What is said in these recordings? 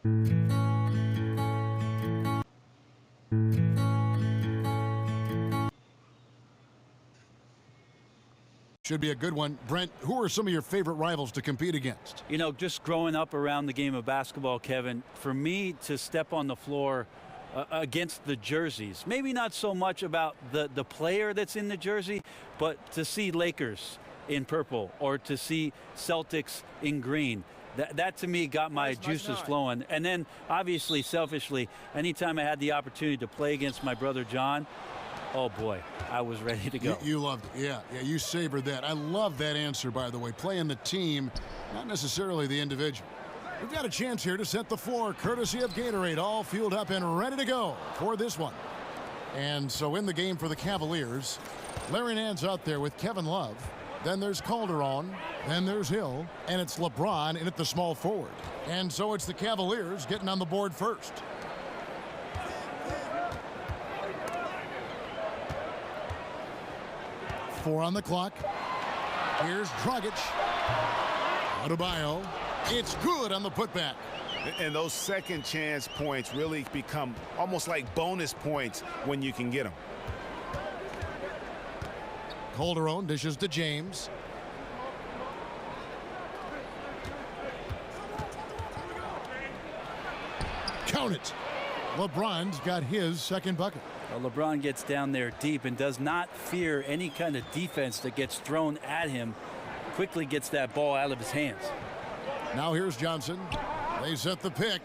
Should be a good one. Brent, who are some of your favorite rivals to compete against? You know, just growing up around the game of basketball, Kevin, for me to step on the floor against the jerseys, maybe not so much about the player that's in the jersey, but to see Lakers in purple or to see Celtics in green. That to me got my juices flowing. And then obviously, selfishly, anytime I had the opportunity to play against my brother John, oh boy, I was ready to go. You loved it. Yeah, you savored that. I love that answer, by the way. Playing the team, not necessarily the individual. We've got a chance here to set the floor, courtesy of Gatorade, all fueled up and ready to go for this one. And so in the game for the Cavaliers, Larry Nance out there with Kevin Love. Then there's Calderon. Then there's Hill. And it's LeBron in at the small forward. And so it's the Cavaliers getting on the board first. Four on the clock. Here's Dragic. Adebayo. It's good on the putback. And those second chance points really become almost like bonus points when you can get them. Calderon dishes to James. Count it. LeBron's got his second bucket. Well, LeBron gets down there deep and does not fear any kind of defense that gets thrown at him. Quickly gets that ball out of his hands. Now here's Johnson. They set the pick.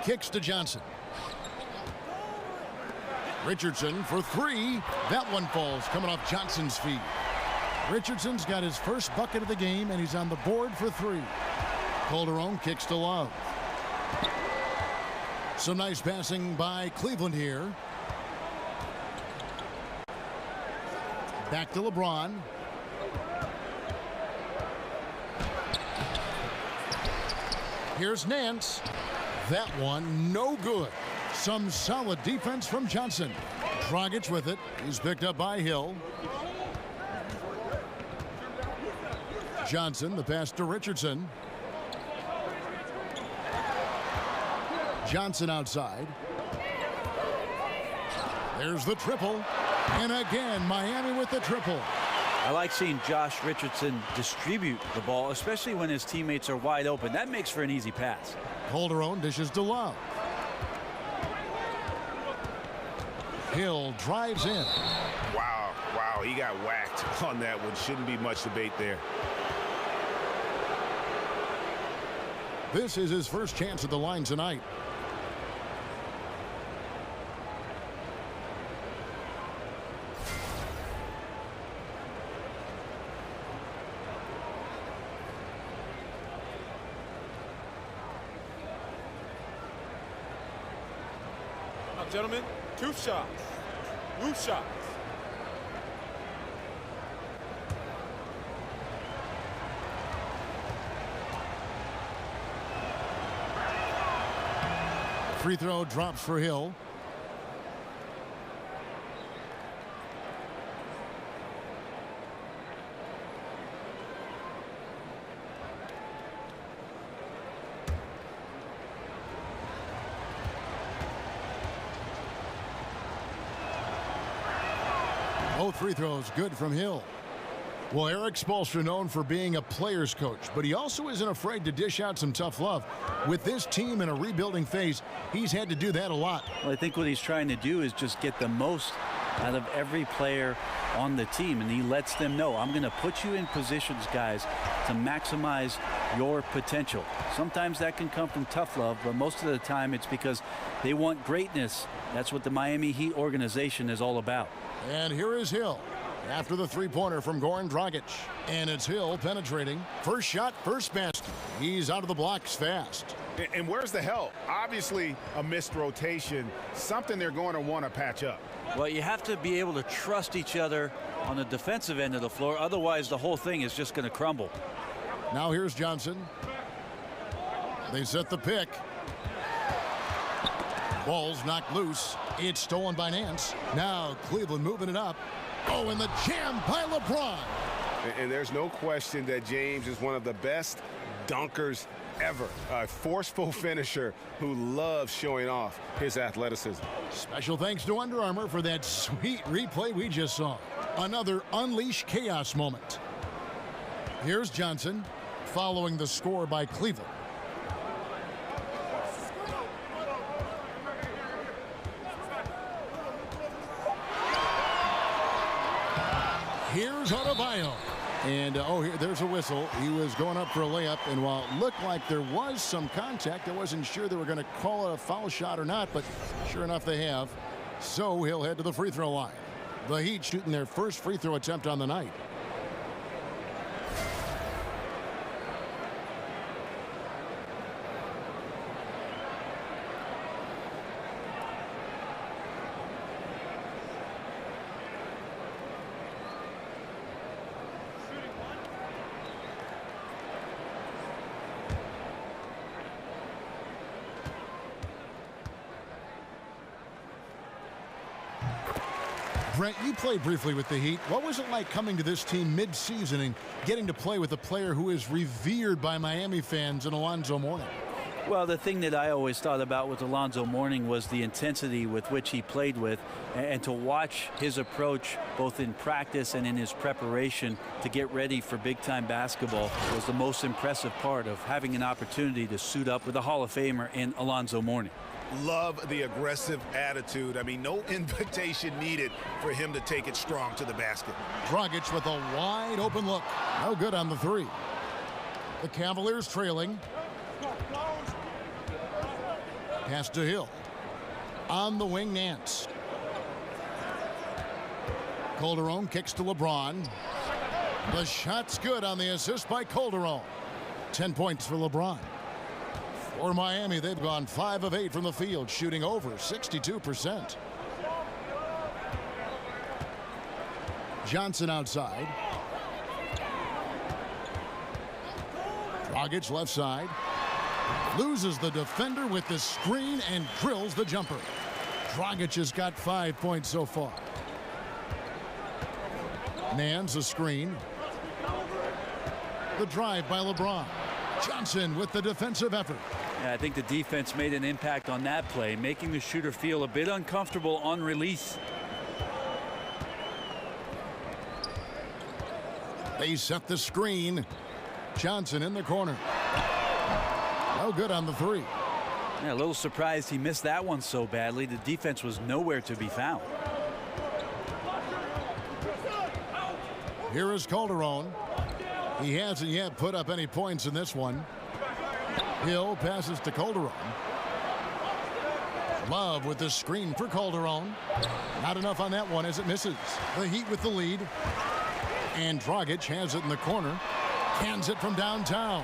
Kicks to Johnson. Richardson for three. That one falls, coming off Johnson's feet. Richardson's got his first bucket of the game, and he's on the board for three. Calderon kicks to Love. Some nice passing by Cleveland here. Back to LeBron. Here's Nance. That one, no good. Some solid defense from Johnson. Dragic with it. He's picked up by Hill. Johnson, the pass to Richardson. Johnson outside. There's the triple. And again, Miami with the triple. I like seeing Josh Richardson distribute the ball, especially when his teammates are wide open. That makes for an easy pass. Calderon dishes to Love. Hill drives in. Wow, he got whacked on that one. Shouldn't be much debate there. This is his first chance at the line tonight. Gentlemen, two shots. Loose shots. Free throw drops for Hill. Both free throws good from Hill. Well, Eric Spoelstra known for being a player's coach, but he also isn't afraid to dish out some tough love. With this team in a rebuilding phase, he's had to do that a lot. Well, I think what he's trying to do is just get the most out of every player on the team, and he lets them know, I'm going to put you in positions, guys, to maximize your potential. Sometimes that can come from tough love, but most of the time it's because they want greatness. That's what the Miami Heat organization is all about. And here is Hill after the three-pointer from Goran Dragic. And it's Hill penetrating. First shot, first basket. He's out of the blocks fast. And where's the help? Obviously a missed rotation, something they're going to want to patch up. Well, you have to be able to trust each other on the defensive end of the floor. Otherwise, the whole thing is just going to crumble. Now here's Johnson. They set the pick. Ball's knocked loose. It's stolen by Nance. Now Cleveland moving it up. Oh, and the jam by LeBron. And there's no question that James is one of the best dunkers ever. A forceful finisher who loves showing off his athleticism. Special thanks to Under Armour for that sweet replay we just saw. Another unleash chaos moment. Here's Johnson following the score by Cleveland. Here's Adebayo. And, there's a whistle. He was going up for a layup, and while it looked like there was some contact, I wasn't sure they were going to call it a foul shot or not, but sure enough they have. So he'll head to the free throw line. The Heat shooting their first free throw attempt on the night. Brent, you played briefly with the Heat. What was it like coming to this team mid-season and getting to play with a player who is revered by Miami fans in Alonzo Mourning? Well, the thing that I always thought about with Alonzo Mourning was the intensity with which he played with, and to watch his approach both in practice and in his preparation to get ready for big-time basketball was the most impressive part of having an opportunity to suit up with a Hall of Famer in Alonzo Mourning. Love the aggressive attitude. I mean, no invitation needed for him to take it strong to the basket. Dragic with a wide open look. No good on the three. The Cavaliers trailing. Pass to Hill. On the wing, Nance. Calderon kicks to LeBron. The shot's good on the assist by Calderon. 10 points for LeBron. For Miami, they've gone 5 of 8 from the field, shooting over 62%. Johnson outside. Dragic left side. Loses the defender with the screen and drills the jumper. Dragic has got 5 points so far. Nance a screen. The drive by LeBron. Johnson with the defensive effort. Yeah, I think the defense made an impact on that play, making the shooter feel a bit uncomfortable on release. They set the screen. Johnson in the corner. No good on the three. Yeah, a little surprised he missed that one so badly. The defense was nowhere to be found. Here is Calderon. He hasn't yet put up any points in this one. Hill passes to Calderon. Love with the screen for Calderon. Not enough on that one as it misses. The Heat with the lead. And Dragic has it in the corner. Cans it from downtown.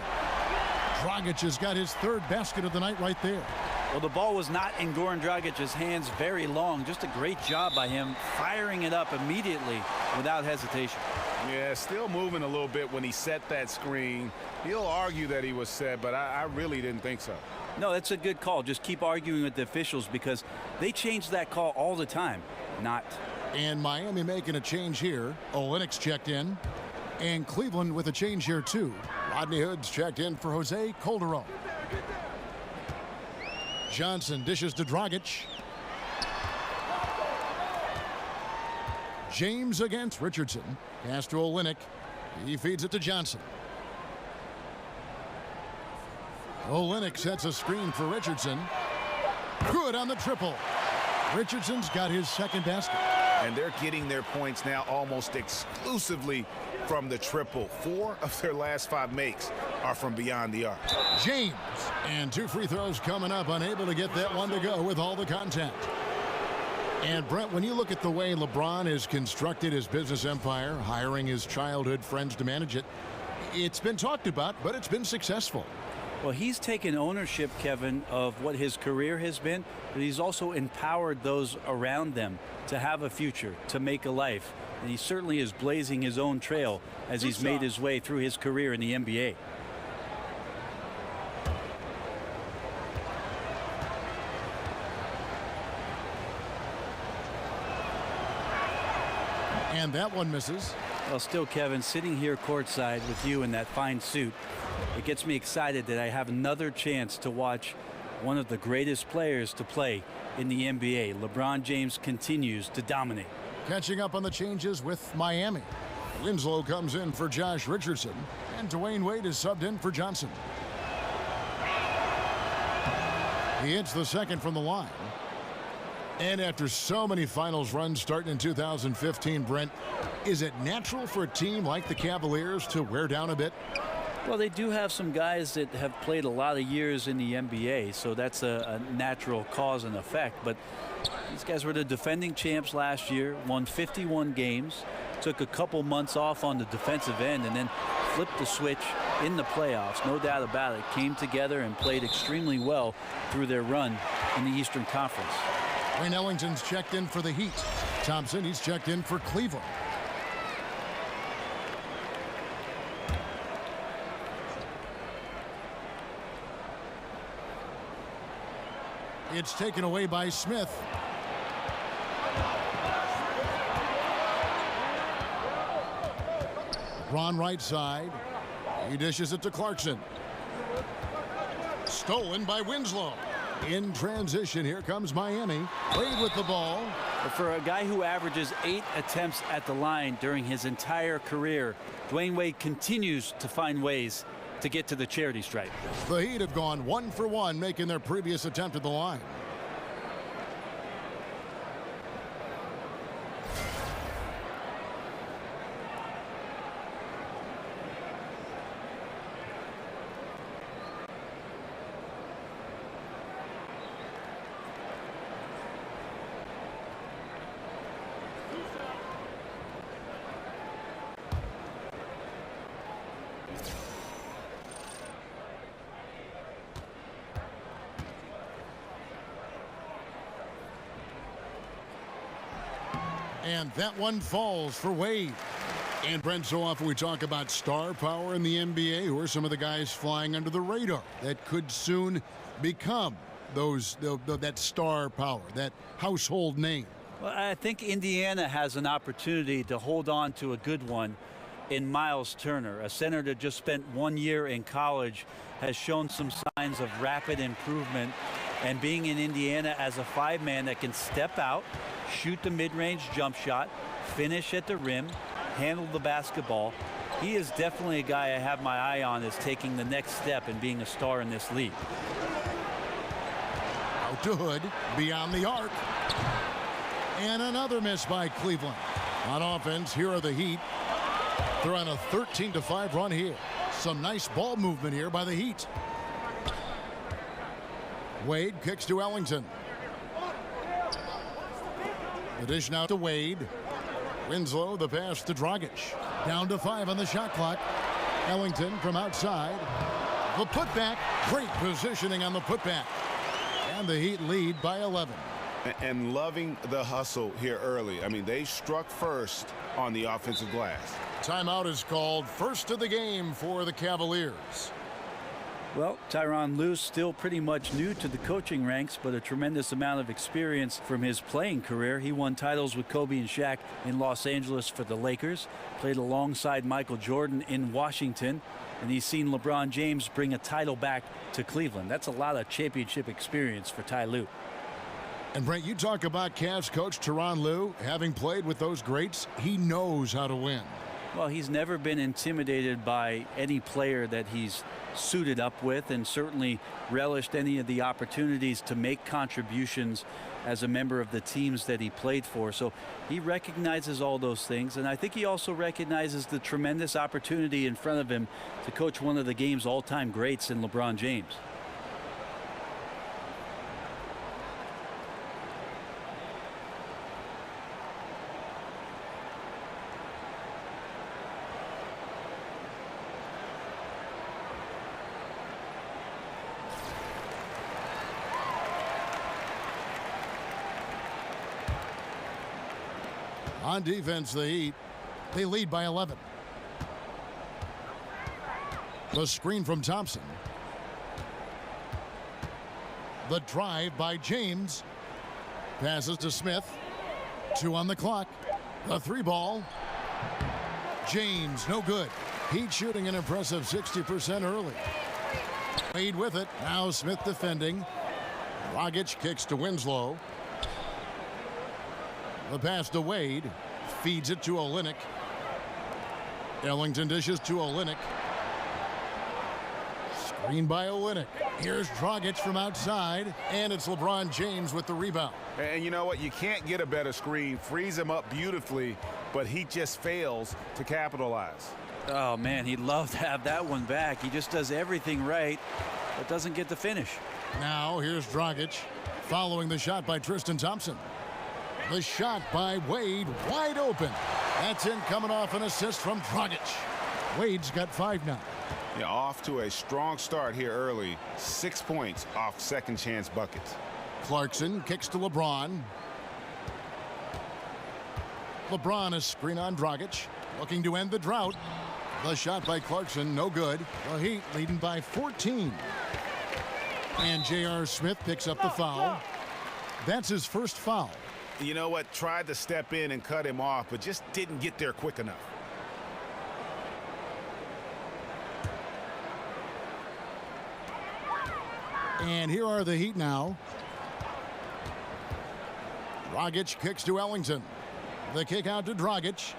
Dragic has got his third basket of the night right there. Well, the ball was not in Goran Dragic's hands very long. Just a great job by him firing it up immediately without hesitation. Yeah, still moving a little bit when he set that screen. He'll argue that he was set, but I really didn't think so. No, that's a good call. Just keep arguing with the officials because they change that call all the time. Not. And Miami making a change here. Olynyk's checked in. And Cleveland with a change here too. Rodney Hood's checked in for Jose Calderon. Johnson dishes to Dragic. James against Richardson. Pass to Olynyk. He feeds it to Johnson. Olynyk sets a screen for Richardson. Good on the triple. Richardson's got his second basket. And they're getting their points now almost exclusively from the triple. 4 of their last 5 makes are from beyond the arc. James. And 2 free throws coming up. Unable to get that one to go with all the contact. And Brent, when you look at the way LeBron has constructed his business empire, hiring his childhood friends to manage it, it's been talked about, but it's been successful. Well, he's taken ownership, Kevin, of what his career has been, but he's also empowered those around them to have a future, to make a life. And he certainly is blazing his own trail as he's made his way through his career in the NBA. And that one misses. Well, still, Kevin, sitting here courtside with you in that fine suit, It gets me excited that I have another chance to watch one of the greatest players to play in the NBA. LeBron James continues to dominate. Catching up on the changes with Miami. Winslow comes in for Josh Richardson, and Dwayne Wade is subbed in for Johnson. He hits the second from the line. And after so many finals runs starting in 2015, Brent, is it natural for a team like the Cavaliers to wear down a bit? Well, they do have some guys that have played a lot of years in the NBA, so that's a natural cause and effect. But these guys were the defending champs last year, won 51 games, took a couple months off on the defensive end, and then flipped the switch in the playoffs. No doubt about it. Came together and played extremely well through their run in the Eastern Conference. Wayne Ellington's checked in for the Heat. Thompson, he's checked in for Cleveland. It's taken away by Smith. Ron right side. He dishes it to Clarkson. Stolen by Winslow. In transition, here comes Miami. Wade with the ball. For a guy who averages 8 attempts at the line during his entire career, Dwayne Wade continues to find ways to get to the charity stripe. The Heat have gone 1 for 1, making their previous attempt at the line. And that one falls for Wade. And Brent, so often we talk about star power in the NBA. Who are some of the guys flying under the radar that could soon become that star power, that household name? Well, I think Indiana has an opportunity to hold on to a good one in Miles Turner, a center that just spent 1 year in college, has shown some signs of rapid improvement, and being in Indiana as a 5-man that can step out, shoot the mid-range jump shot, finish at the rim, handle the basketball. He is definitely a guy I have my eye on as taking the next step in being a star in this league. Out to Hood, beyond the arc. And another miss by Cleveland. On offense, here are the Heat. They're on a 13-5 run here. Some nice ball movement here by the Heat. Wade kicks to Ellington. The dish now to Wade. Winslow, the pass to Dragic. Down to 5 on the shot clock. Ellington from outside. The putback. Great positioning on the putback. And the Heat lead by 11. And loving the hustle here early. I mean, they struck first on the offensive glass. Timeout is called. First of the game for the Cavaliers. Well, Tyronn Lue still pretty much new to the coaching ranks, but a tremendous amount of experience from his playing career. He won titles with Kobe and Shaq in Los Angeles for the Lakers, played alongside Michael Jordan in Washington, and he's seen LeBron James bring a title back to Cleveland. That's a lot of championship experience for Ty Lue. And Brent, you talk about Cavs coach Tyronn Lue, having played with those greats, he knows how to win. Well, he's never been intimidated by any player that he's suited up with, and certainly relished any of the opportunities to make contributions as a member of the teams that he played for. So he recognizes all those things, and I think he also recognizes the tremendous opportunity in front of him to coach one of the game's all-time greats in LeBron James. On defense, the Heat, they lead by 11. The screen from Thompson. The drive by James. Passes to Smith. 2 on the clock. The 3 ball. James, no good. Heat shooting an impressive 60% early. Wade with it. Now Smith defending. Dragic kicks to Winslow. The pass to Wade. Feeds it to Olynyk. Ellington dishes to Olynyk. Screen by Olynyk. Here's Dragic from outside, and it's LeBron James with the rebound. And you know what? You can't get a better screen. Frees him up beautifully, but he just fails to capitalize. Oh, man, he'd love to have that one back. He just does everything right, but doesn't get the finish. Now here's Dragic following the shot by Tristan Thompson. The shot by Wade, wide open. That's in, coming off an assist from Dragic. Wade's got 5 now. Yeah, off to a strong start here early. 6 points off second chance buckets. Clarkson kicks to LeBron. LeBron is screen on Dragic, looking to end the drought. The shot by Clarkson, no good. The Heat leading by 14. And J.R. Smith picks up the foul. That's his first foul. You know what? Tried to step in and cut him off, but just didn't get there quick enough. And here are the Heat now. Dragic kicks to Ellington. The kick out to Dragic.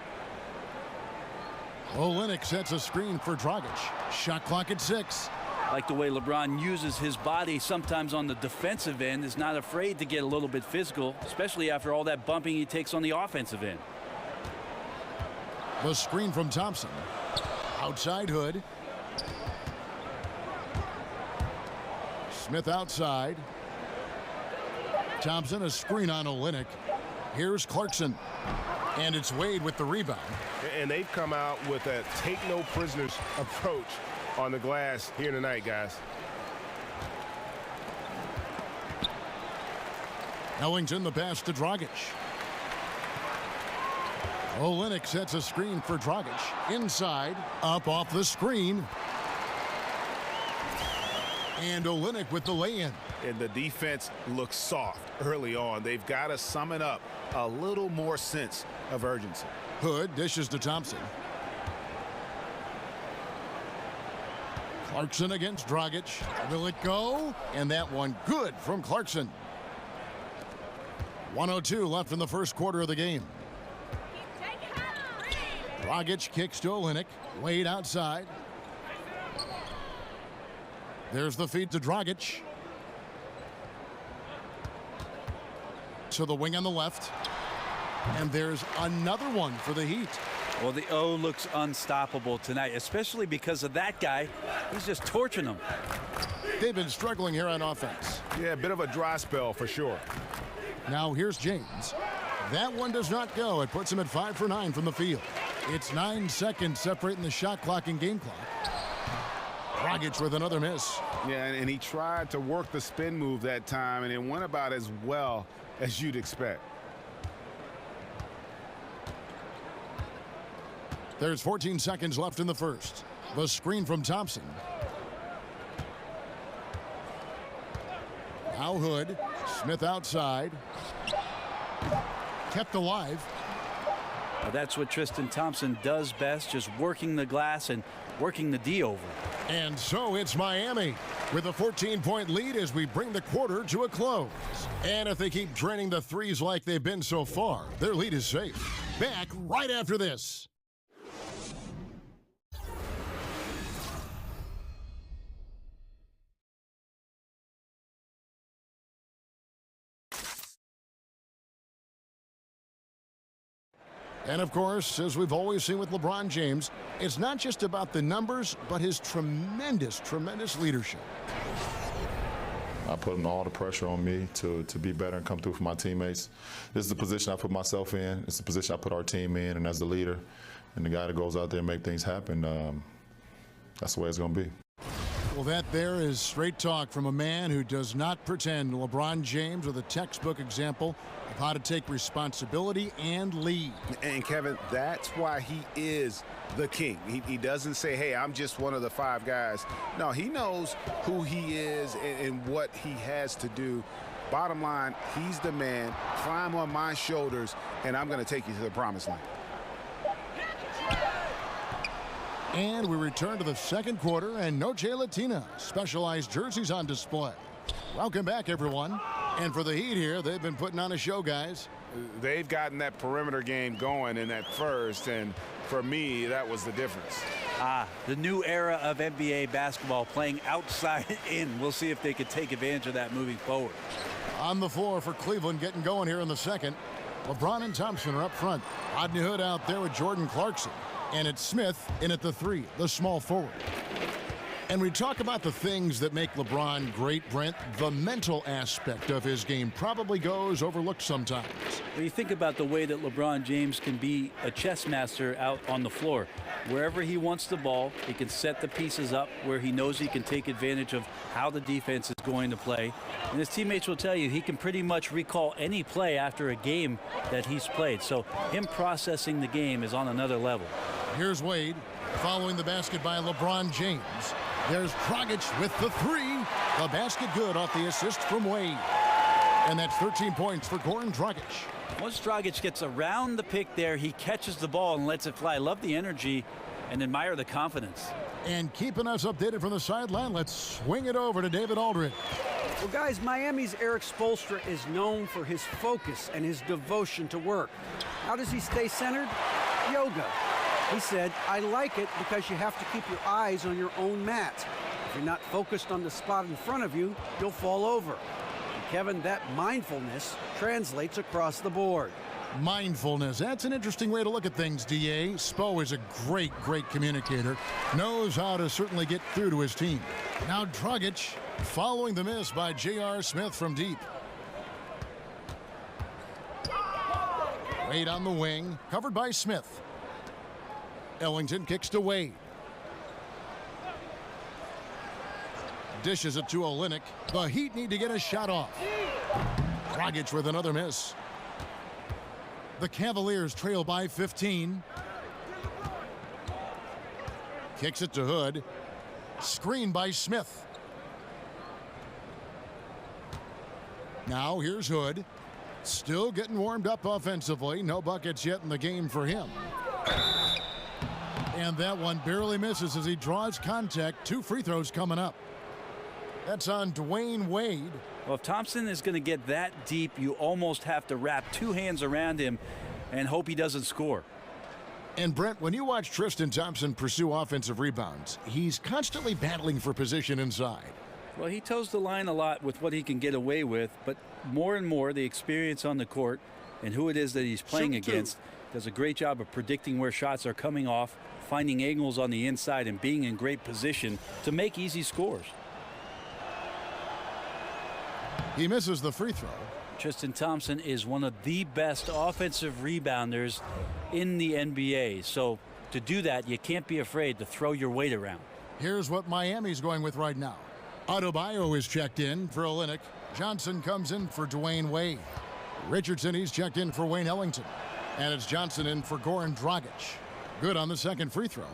Olynyk sets a screen for Dragic. Shot clock at 6. Like the way LeBron uses his body sometimes on the defensive end, is not afraid to get a little bit physical, especially after all that bumping he takes on the offensive end. The screen from Thompson. Outside Hood. Smith outside. Thompson a screen on Olynyk. Here's Clarkson. And it's Wade with the rebound. And they've come out with a take no prisoners approach on the glass here tonight, guys. Ellington the pass to Dragic. Olynyk sets a screen for Dragic. Inside, up off the screen. And Olynyk with the lay-in. And the defense looks soft early on. They've got to summon up a little more sense of urgency. Hood dishes to Thompson. Clarkson against Dragic. Will it go? And that one good from Clarkson. 1:02 left in the first quarter of the game. Dragic kicks to Olynyk. Wade outside. There's the feed to Dragic. To the wing on the left. And there's another one for the Heat. Well, the O looks unstoppable tonight, especially because of that guy. He's just torching them. They've been struggling here on offense. Yeah, a bit of a dry spell for sure. Now here's James. That one does not go. It puts him at 5 for 9 from the field. It's 9 seconds separating the shot clock and game clock. Dragic with another miss. Yeah, and he tried to work the spin move that time, and it went about as well as you'd expect. There's 14 seconds left in the first. The screen from Thompson. Now Hood. Smith outside. Kept alive. Well, that's what Tristan Thompson does best, just working the glass and working the D over. And so it's Miami with a 14-point lead as we bring the quarter to a close. And if they keep draining the threes like they've been so far, their lead is safe. Back right after this. And of course, as we've always seen with LeBron James, it's not just about the numbers, but his tremendous, tremendous leadership. I put all the pressure on me to be better and come through for my teammates. This is the position I put myself in. It's the position I put our team in, and as the leader and the guy that goes out there and make things happen, that's the way it's going to be. Well, that there is straight talk from a man who does not pretend. LeBron James with a textbook example of how to take responsibility and lead. And Kevin, that's why he is the king. He doesn't say, hey, I'm just one of the 5 guys. No, he knows who he is and what he has to do. Bottom line, he's the man. Climb on my shoulders, and I'm going to take you to the promised land. And we return to the second quarter, and Noche Latina specialized jerseys on display. Welcome back, everyone. And for the Heat here, they've been putting on a show, guys. They've gotten that perimeter game going in that first, and for me, that was the difference. The new era of NBA basketball, playing outside in. We'll see if they could take advantage of that moving forward. On the floor for Cleveland, getting going here in the second. LeBron and Thompson are up front. Rodney Hood out there with Jordan Clarkson. And it's Smith in at the 3, the small forward. And we talk about the things that make LeBron great, Brent. The mental aspect of his game probably goes overlooked sometimes. When you think about the way that LeBron James can be a chess master out on the floor. Wherever he wants the ball, he can set the pieces up where he knows he can take advantage of how the defense is going to play. And his teammates will tell you he can pretty much recall any play after a game that he's played. So him processing the game is on another level. Here's Wade following the basket by LeBron James. There's Dragic with the 3. The basket good off the assist from Wade. And that's 13 points for Goran Dragic. Once Dragic gets around the pick there, he catches the ball and lets it fly. Love the energy and admire the confidence. And keeping us updated from the sideline, let's swing it over to David Aldridge. Well, guys, Miami's Eric Spoelstra is known for his focus and his devotion to work. How does he stay centered? Yoga. He said, I like it because you have to keep your eyes on your own mat. If you're not focused on the spot in front of you, you'll fall over. And Kevin, that mindfulness translates across the board. Mindfulness. That's an interesting way to look at things, D.A. Spo is a great communicator. Knows how to certainly get through to his team. Now Dragic following the miss by J.R. Smith from deep. Wade on the wing, covered by Smith. Ellington kicks to Wade. Dishes it to Olynyk. The Heat need to get a shot off. Dragic with another miss. The Cavaliers trail by 15. Kicks it to Hood. Screen by Smith. Now here's Hood. Still getting warmed up offensively. No buckets yet in the game for him. And that one barely misses as he draws contact. 2 free throws coming up. That's on Dwayne Wade. Well, if Thompson is going to get that deep, you almost have to wrap 2 hands around him and hope he doesn't score. And Brent, when you watch Tristan Thompson pursue offensive rebounds, he's constantly battling for position inside. Well, he toes the line a lot with what he can get away with, but more and more the experience on the court and who it is that he's playing against does a great job of predicting where shots are coming off, finding angles on the inside, and being in great position to make easy scores. He misses the free throw. Tristan Thompson is one of the best offensive rebounders in the NBA. So to do that, you can't be afraid to throw your weight around. Here's what Miami's going with right now. Adebayo is checked in for Olynyk. Johnson comes in for Dwayne Wade. Richardson, he's checked in for Wayne Ellington. And it's Johnson in for Goran Dragic. Good on the second free throw.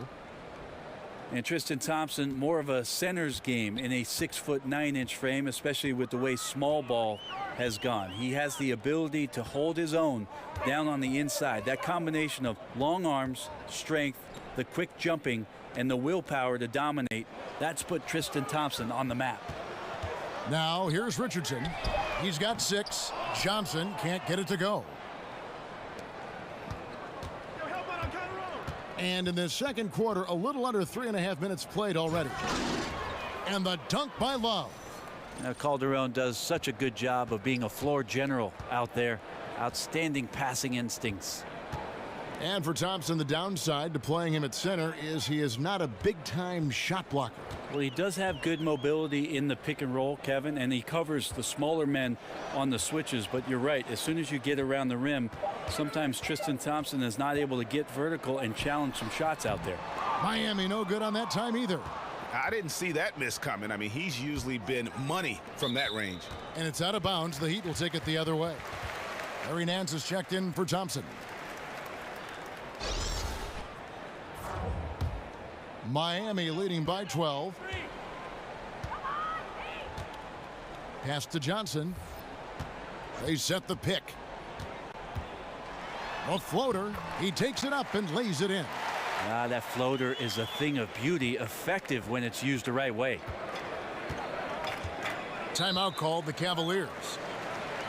And Tristan Thompson, more of a center's game in a 6'9" frame, especially with the way small ball has gone. He has the ability to hold his own down on the inside. That combination of long arms, strength, the quick jumping, and the willpower to dominate, that's put Tristan Thompson on the map. Now here's Richardson. He's got 6. Johnson can't get it to go. And in the second quarter, a little under 3.5 minutes played already. And the dunk by Love. Now Calderon does such a good job of being a floor general out there. Outstanding passing instincts. And for Thompson, the downside to playing him at center is he is not a big-time shot blocker. Well, he does have good mobility in the pick and roll, Kevin, and he covers the smaller men on the switches. But you're right, as soon as you get around the rim, sometimes Tristan Thompson is not able to get vertical and challenge some shots out there. Miami no good on that time either. I didn't see that miss coming. I mean, he's usually been money from that range. And it's out of bounds. The Heat will take it the other way. Larry Nance is checked in for Thompson. Miami leading by 12. Pass to Johnson. They set the pick. A floater. He takes it up and lays it in. That floater is a thing of beauty, effective when it's used the right way. Timeout called the Cavaliers.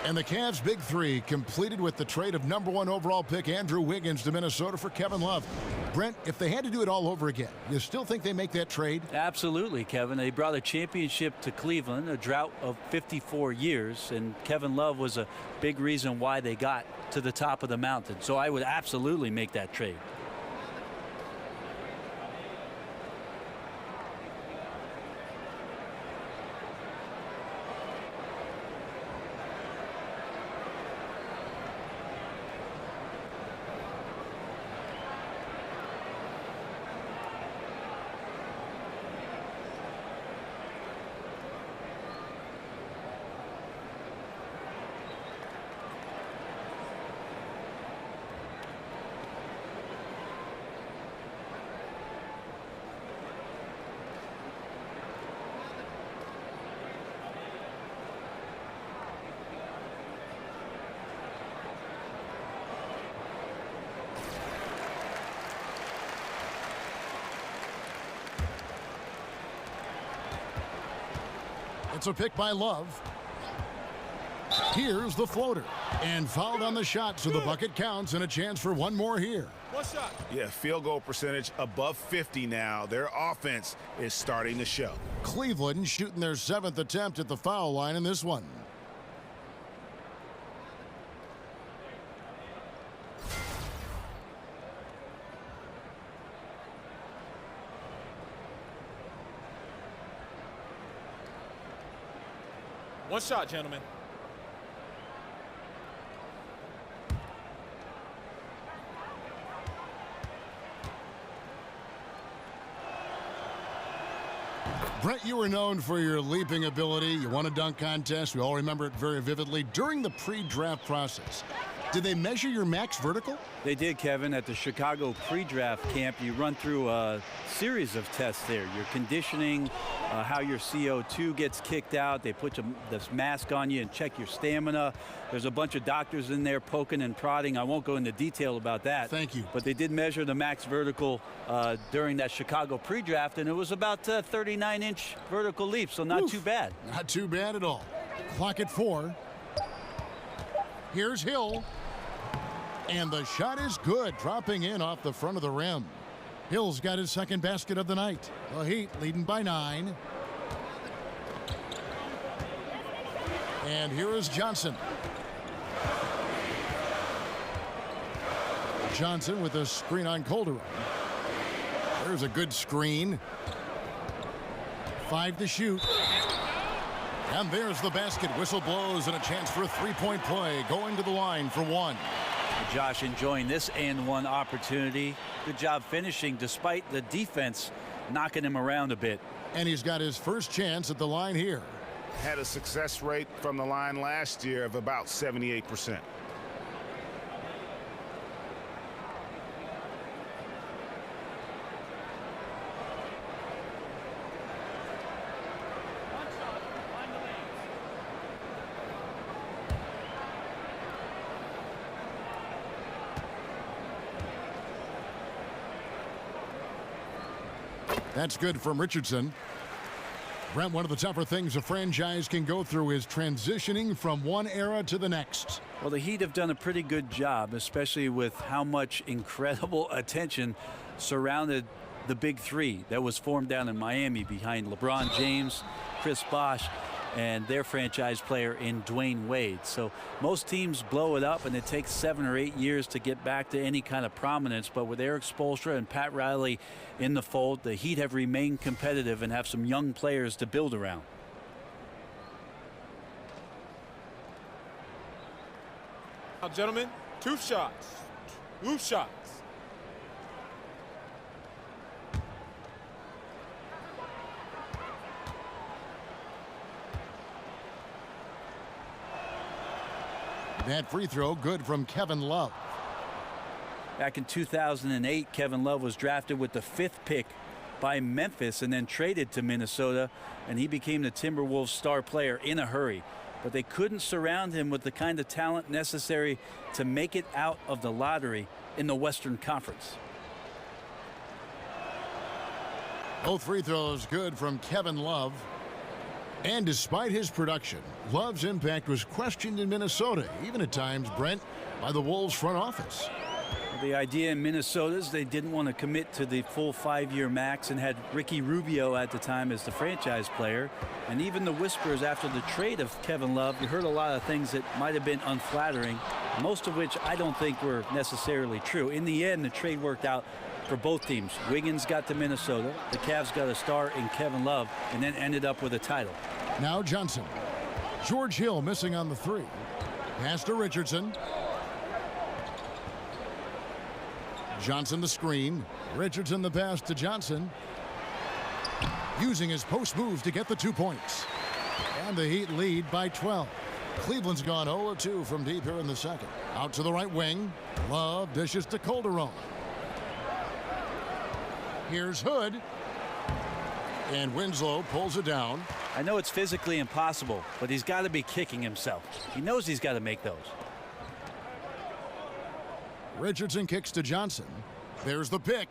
And the Cavs' big three completed with the trade of #1 overall pick Andrew Wiggins to Minnesota for Kevin Love. Brent, if they had to do it all over again, you still think they make that trade? Absolutely, Kevin. They brought a championship to Cleveland, a drought of 54 years, and Kevin Love was a big reason why they got to the top of the mountain. So I would absolutely make that trade. It's a pick by Love. Here's the floater. And fouled on the shot, so the bucket counts and a chance for one more here. One shot. Yeah, field goal percentage above 50 now. Their offense is starting to show. Cleveland shooting their 7th attempt at the foul line in this one. One shot, gentlemen. Brent, you were known for your leaping ability. You won a dunk contest. We all remember it very vividly. During the pre-draft process, did they measure your max vertical? They did, Kevin. At the Chicago pre-draft camp, you run through a series of tests there. Your conditioning, how your CO2 gets kicked out. They put this mask on you and check your stamina. There's a bunch of doctors in there poking and prodding. I won't go into detail about that. Thank you. But they did measure the max vertical during that Chicago pre-draft, and it was about 39-inch vertical leap, so not too bad. Not too bad at all. Clock at 4. Here's Hill. And the shot is good, dropping in off the front of the rim. Hill's got his second basket of the night. The Heat leading by 9. And here is Johnson. Johnson with a screen on Calderon. There's a good screen. 5 to shoot. And there's the basket. Whistle blows and a chance for a three-point play. Going to the line for 1. Josh enjoying this and one opportunity. Good job finishing despite the defense knocking him around a bit. And he's got his first chance at the line here. Had a success rate from the line last year of about 78%. That's good from Richardson. Brent, one of the tougher things a franchise can go through is transitioning from one era to the next. Well, the Heat have done a pretty good job, especially with how much incredible attention surrounded the big three that was formed down in Miami behind LeBron James, Chris Bosh, and their franchise player in Dwayne Wade. So most teams blow it up, and it takes 7 or 8 years to get back to any kind of prominence. But with Eric Spoelstra and Pat Riley in the fold, the Heat have remained competitive and have some young players to build around. Now, gentlemen, 2 shots. 2 shots. That free throw good from Kevin Love. Back in 2008, Kevin Love was drafted with the 5th pick by Memphis and then traded to Minnesota, and he became the Timberwolves star player in a hurry. But they couldn't surround him with the kind of talent necessary to make it out of the lottery in the Western Conference. Both free throws good from Kevin Love. And despite his production, Love's impact was questioned in Minnesota, even at times, Brent, by the Wolves front office. The idea in Minnesota is they didn't want to commit to the full 5-year max and had Ricky Rubio at the time as the franchise player. And even the whispers after the trade of Kevin Love, you heard a lot of things that might have been unflattering, most of which I don't think were necessarily true. In the end, the trade worked out for both teams. Wiggins got to Minnesota, the Cavs got a star in Kevin Love, and then ended up with a title. Now Johnson. George Hill missing on the 3. Pass to Richardson. Johnson the screen. Richardson the pass to Johnson. Using his post move to get the 2 points. And the Heat lead by 12. Cleveland's gone 0-2 from deep here in the second. Out to the right wing. Love dishes to Calderon. Here's Hood. And Winslow pulls it down. I know it's physically impossible, but he's got to be kicking himself. He knows he's got to make those. Richardson kicks to Johnson. There's the pick.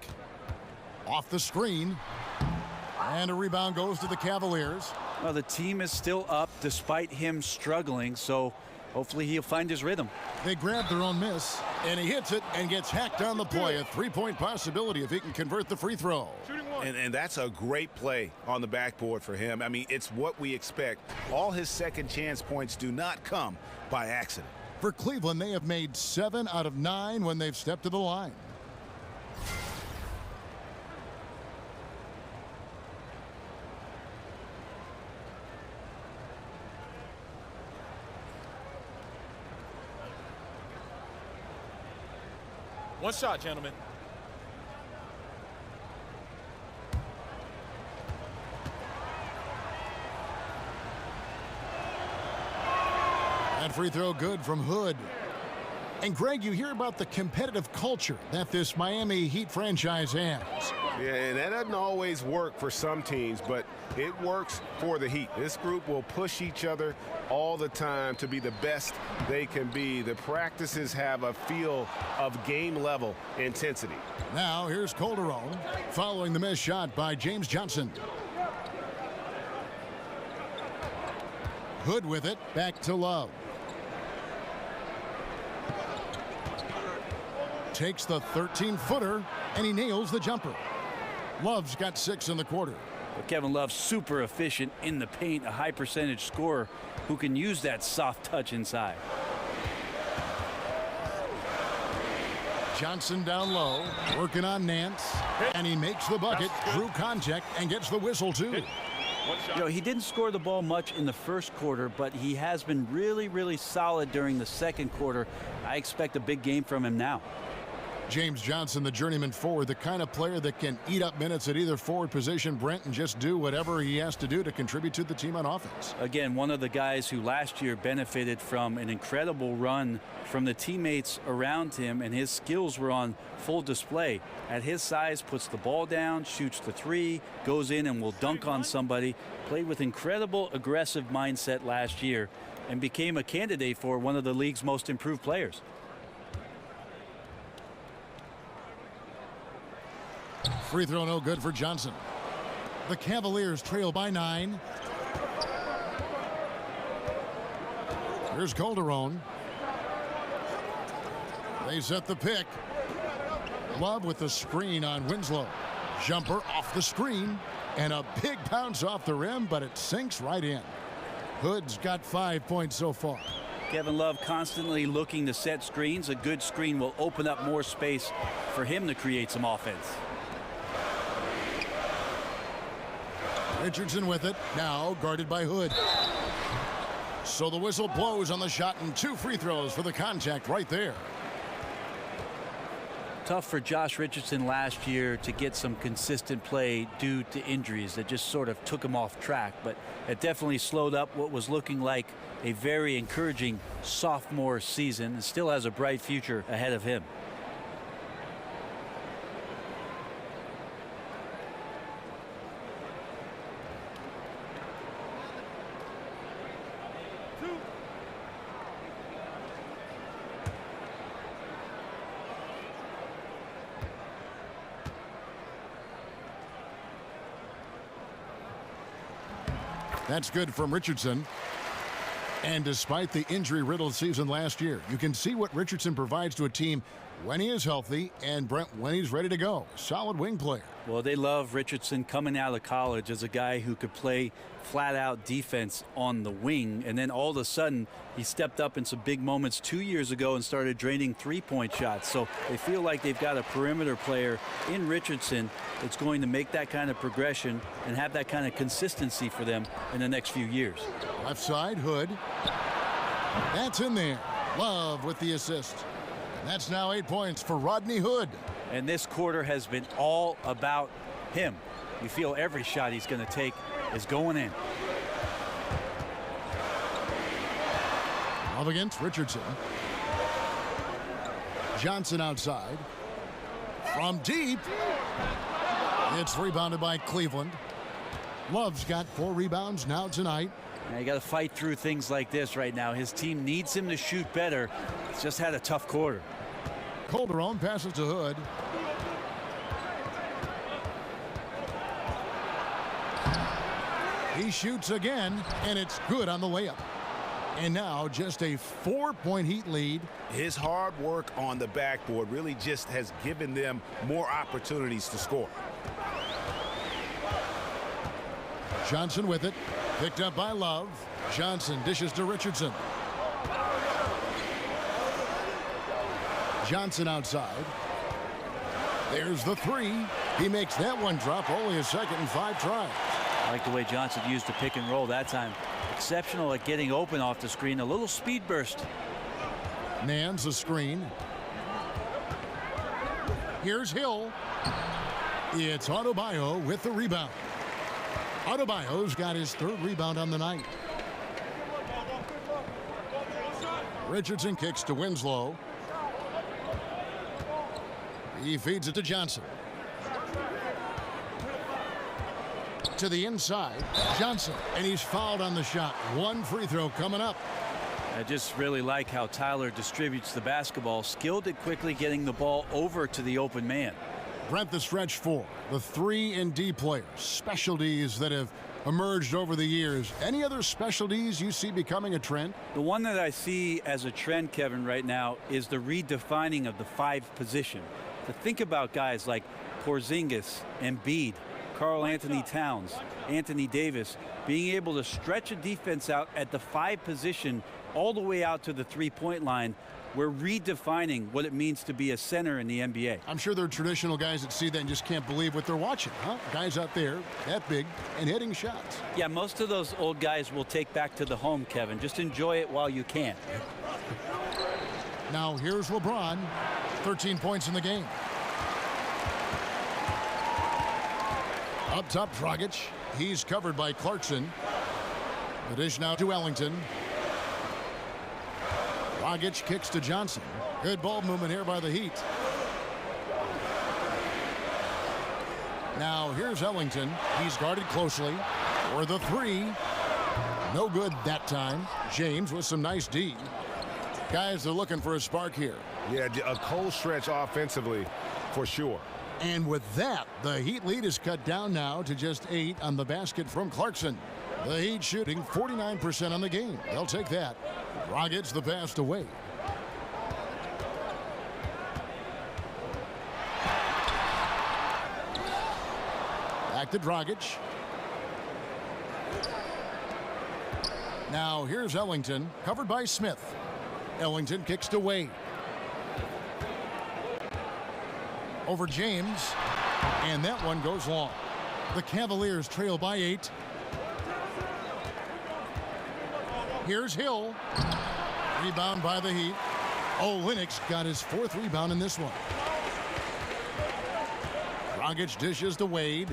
Off the screen. And a rebound goes to the Cavaliers. Well, the team is still up despite him struggling, so hopefully he'll find his rhythm. They grab their own miss, and he hits it and gets hacked on the play. A 3-point possibility if he can convert the free throw. And that's a great play on the backboard for him. I mean, it's what we expect. All his second chance points do not come by accident. For Cleveland, they have made 7 out of 9 when they've stepped to the line. One shot, gentlemen. That free throw good from Hood. And Greg, you hear about the competitive culture that this Miami Heat franchise has. Yeah, and that doesn't always work for some teams, but it works for the Heat. This group will push each other all the time to be the best they can be. The practices have a feel of game-level intensity. Now here's Calderon following the missed shot by James Johnson. Hood with it, back to Love. Takes the 13-footer, and he nails the jumper. Love's got 6 in the quarter. But Kevin Love's super efficient in the paint, a high percentage scorer who can use that soft touch inside. Johnson down low, working on Nance, and he makes the bucket, drew contact, and gets the whistle too. You know, he didn't score the ball much in the first quarter, but he has been really, really solid during the second quarter. I expect a big game from him now. James Johnson, the journeyman forward, the kind of player that can eat up minutes at either forward position, Brent, and just do whatever he has to do to contribute to the team on offense. Again, one of the guys who last year benefited from an incredible run from the teammates around him, and his skills were on full display. At his size, puts the ball down, shoots the 3, goes in and will dunk on somebody. Played with incredible aggressive mindset last year and became a candidate for one of the league's most improved players. Free throw no good for Johnson. The Cavaliers trail by 9. Here's Calderon. They set the pick. Love with the screen on Winslow. Jumper off the screen. And a big bounce off the rim, but it sinks right in. Hood's got 5 points so far. Kevin Love constantly looking to set screens. A good screen will open up more space for him to create some offense. Richardson with it, now guarded by Hood. So the whistle blows on the shot, and 2 free throws for the contact right there. Tough for Josh Richardson last year to get some consistent play due to injuries that just sort of took him off track, but it definitely slowed up what was looking like a very encouraging sophomore season, and still has a bright future ahead of him. That's good from Richardson. And despite the injury-riddled season last year, you can see what Richardson provides to a team when he is healthy and Brent when he's ready to go. Solid wing player. Well, they love Richardson coming out of college as a guy who could play flat-out defense on the wing, and then all of a sudden he stepped up in some big moments 2 years ago and started draining three-point shots. So they feel like they've got a perimeter player in Richardson that's going to make that kind of progression and have that kind of consistency for them in the next few years. Left side, Hood. That's in there. Love with the assist. That's now 8 points for Rodney Hood. And this quarter has been all about him. You feel every shot he's going to take is going in. Love against Richardson. Johnson outside. From deep. It's rebounded by Cleveland. Love's got 4 rebounds now tonight. Now you got to fight through things like this right now. His team needs him to shoot better. He's just had a tough quarter. Calderon passes to Hood. He shoots again, and it's good on the layup. And now just a 4-point Heat lead. His hard work on the backboard really just has given them more opportunities to score. Johnson with it. Picked up by Love. Johnson dishes to Richardson. Johnson outside. There's the 3. He makes that one drop. Only a second and 5 tries. I like the way Johnson used the pick and roll that time. Exceptional at getting open off the screen. A little speed burst. Nance the screen. Here's Hill. It's Adebayo with the rebound. Adebayo's got his 3rd rebound on the night. Richardson kicks to Winslow. He feeds it to Johnson. To the inside, Johnson, and he's fouled on the shot. 1 free throw coming up. I just really like how Tyler distributes the basketball, skilled at quickly getting the ball over to the open man. Brent, the stretch 4, the 3 and D players, specialties that have emerged over the years. Any other specialties you see becoming a trend? The one that I see as a trend, Kevin, right now is the redefining of the 5 position. To think about guys like Porzingis, Embiid, Karl Anthony Towns, Anthony Davis, being able to stretch a defense out at the 5 position all the way out to the 3-point line. We're redefining what it means to be a center in the NBA. I'm sure there are traditional guys that see that and just can't believe what they're watching, huh? Guys out there that big and hitting shots. Yeah, most of those old guys will take back to the home, Kevin. Just enjoy it while you can. Now here's LeBron. 13 points in the game. Up top, Dragic. He's covered by Clarkson. The dish now to Ellington. Dragic kicks to Johnson. Good ball movement here by the Heat. Now here's Ellington. He's guarded closely for the 3. No good that time. James with some nice D. Guys, they're looking for a spark here. Yeah, a cold stretch offensively for sure. And with that, the Heat lead is cut down now to just 8 on the basket from Clarkson. The Heat shooting 49% on the game. They'll take that. Dragic the pass to Wade. Back to Dragic. Now here's Ellington, covered by Smith. Ellington kicks to Wade. Over James, and that one goes long. The Cavaliers trail by 8. Here's Hill. Rebound by the Heat. Olynyk got his 4th rebound in this one. Dragic dishes to Wade.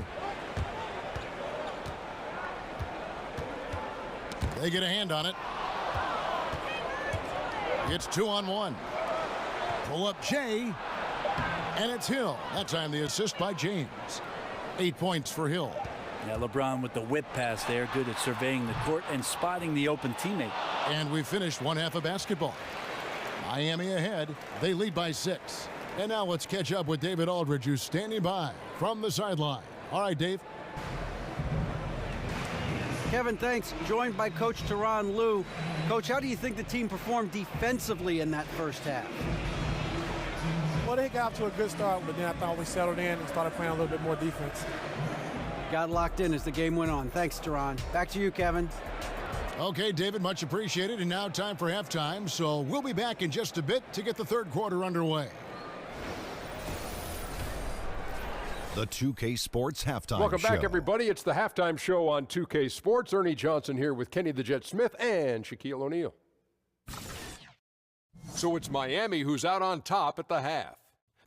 They get a hand on it. It's 2-on-1. Pull up Jay. And it's Hill. That time the assist by James. 8 points for Hill. Yeah, LeBron with the whip pass there. Good at surveying the court and spotting the open teammate. And we finished 1 half of basketball. Miami ahead. They lead by 6. And now let's catch up with David Aldridge, who's standing by from the sideline. All right, Dave. Kevin, thanks. Joined by Coach Tyronn Lue. Coach, how do you think the team performed defensively in that first half? Well, they got off to a good start, but then I thought we settled in and started playing a little bit more defense. Got locked in as the game went on. Thanks, Tyronn. Back to you, Kevin. Okay, David, much appreciated. And now time for halftime. So we'll be back in just a bit to get the third quarter underway. The 2K Sports Halftime Welcome back, Show. everybody. It's the halftime show on 2K Sports. Ernie Johnson here with Kenny the Jet Smith and Shaquille O'Neal. So it's Miami who's out on top at the half.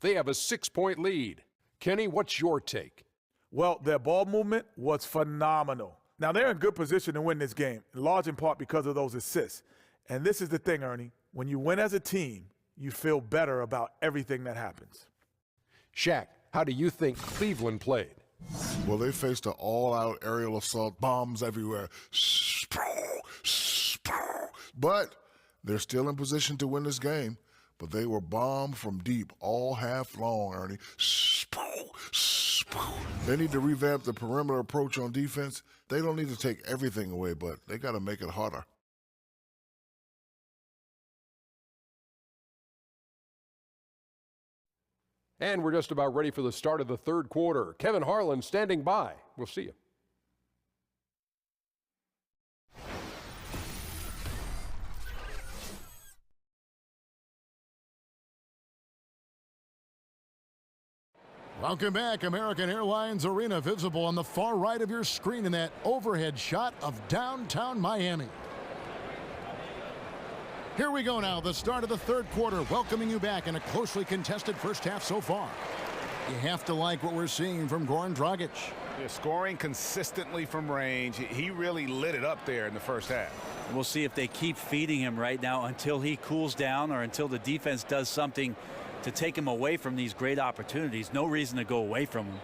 They have a 6-point lead. Kenny, what's your take? Well, their ball movement was phenomenal. Now, they're in good position to win this game, in large in part because of those assists. And this is the thing, Ernie. When you win as a team, you feel better about everything that happens. Shaq, how do you think Cleveland played? Well, they faced an all-out aerial assault, bombs everywhere. But they're still in position to win this game. But they were bombed from deep all half long, Ernie. They need to revamp the perimeter approach on defense. They don't need to take everything away, but they got to make it harder. And we're just about ready for the start of the third quarter. Kevin Harlan standing by. We'll see you. Welcome back. American Airlines Arena visible on the far right of your screen in that overhead shot of downtown Miami. Here we go now, the start of the third quarter, welcoming you back in a closely contested first half so far. You have to like what we're seeing from Goran Dragic. Yeah, scoring consistently from range. He really lit it up there in the first half. We'll see if they keep feeding him right now until he cools down or until the defense does something to take him away from these great opportunities. No reason to go away from him.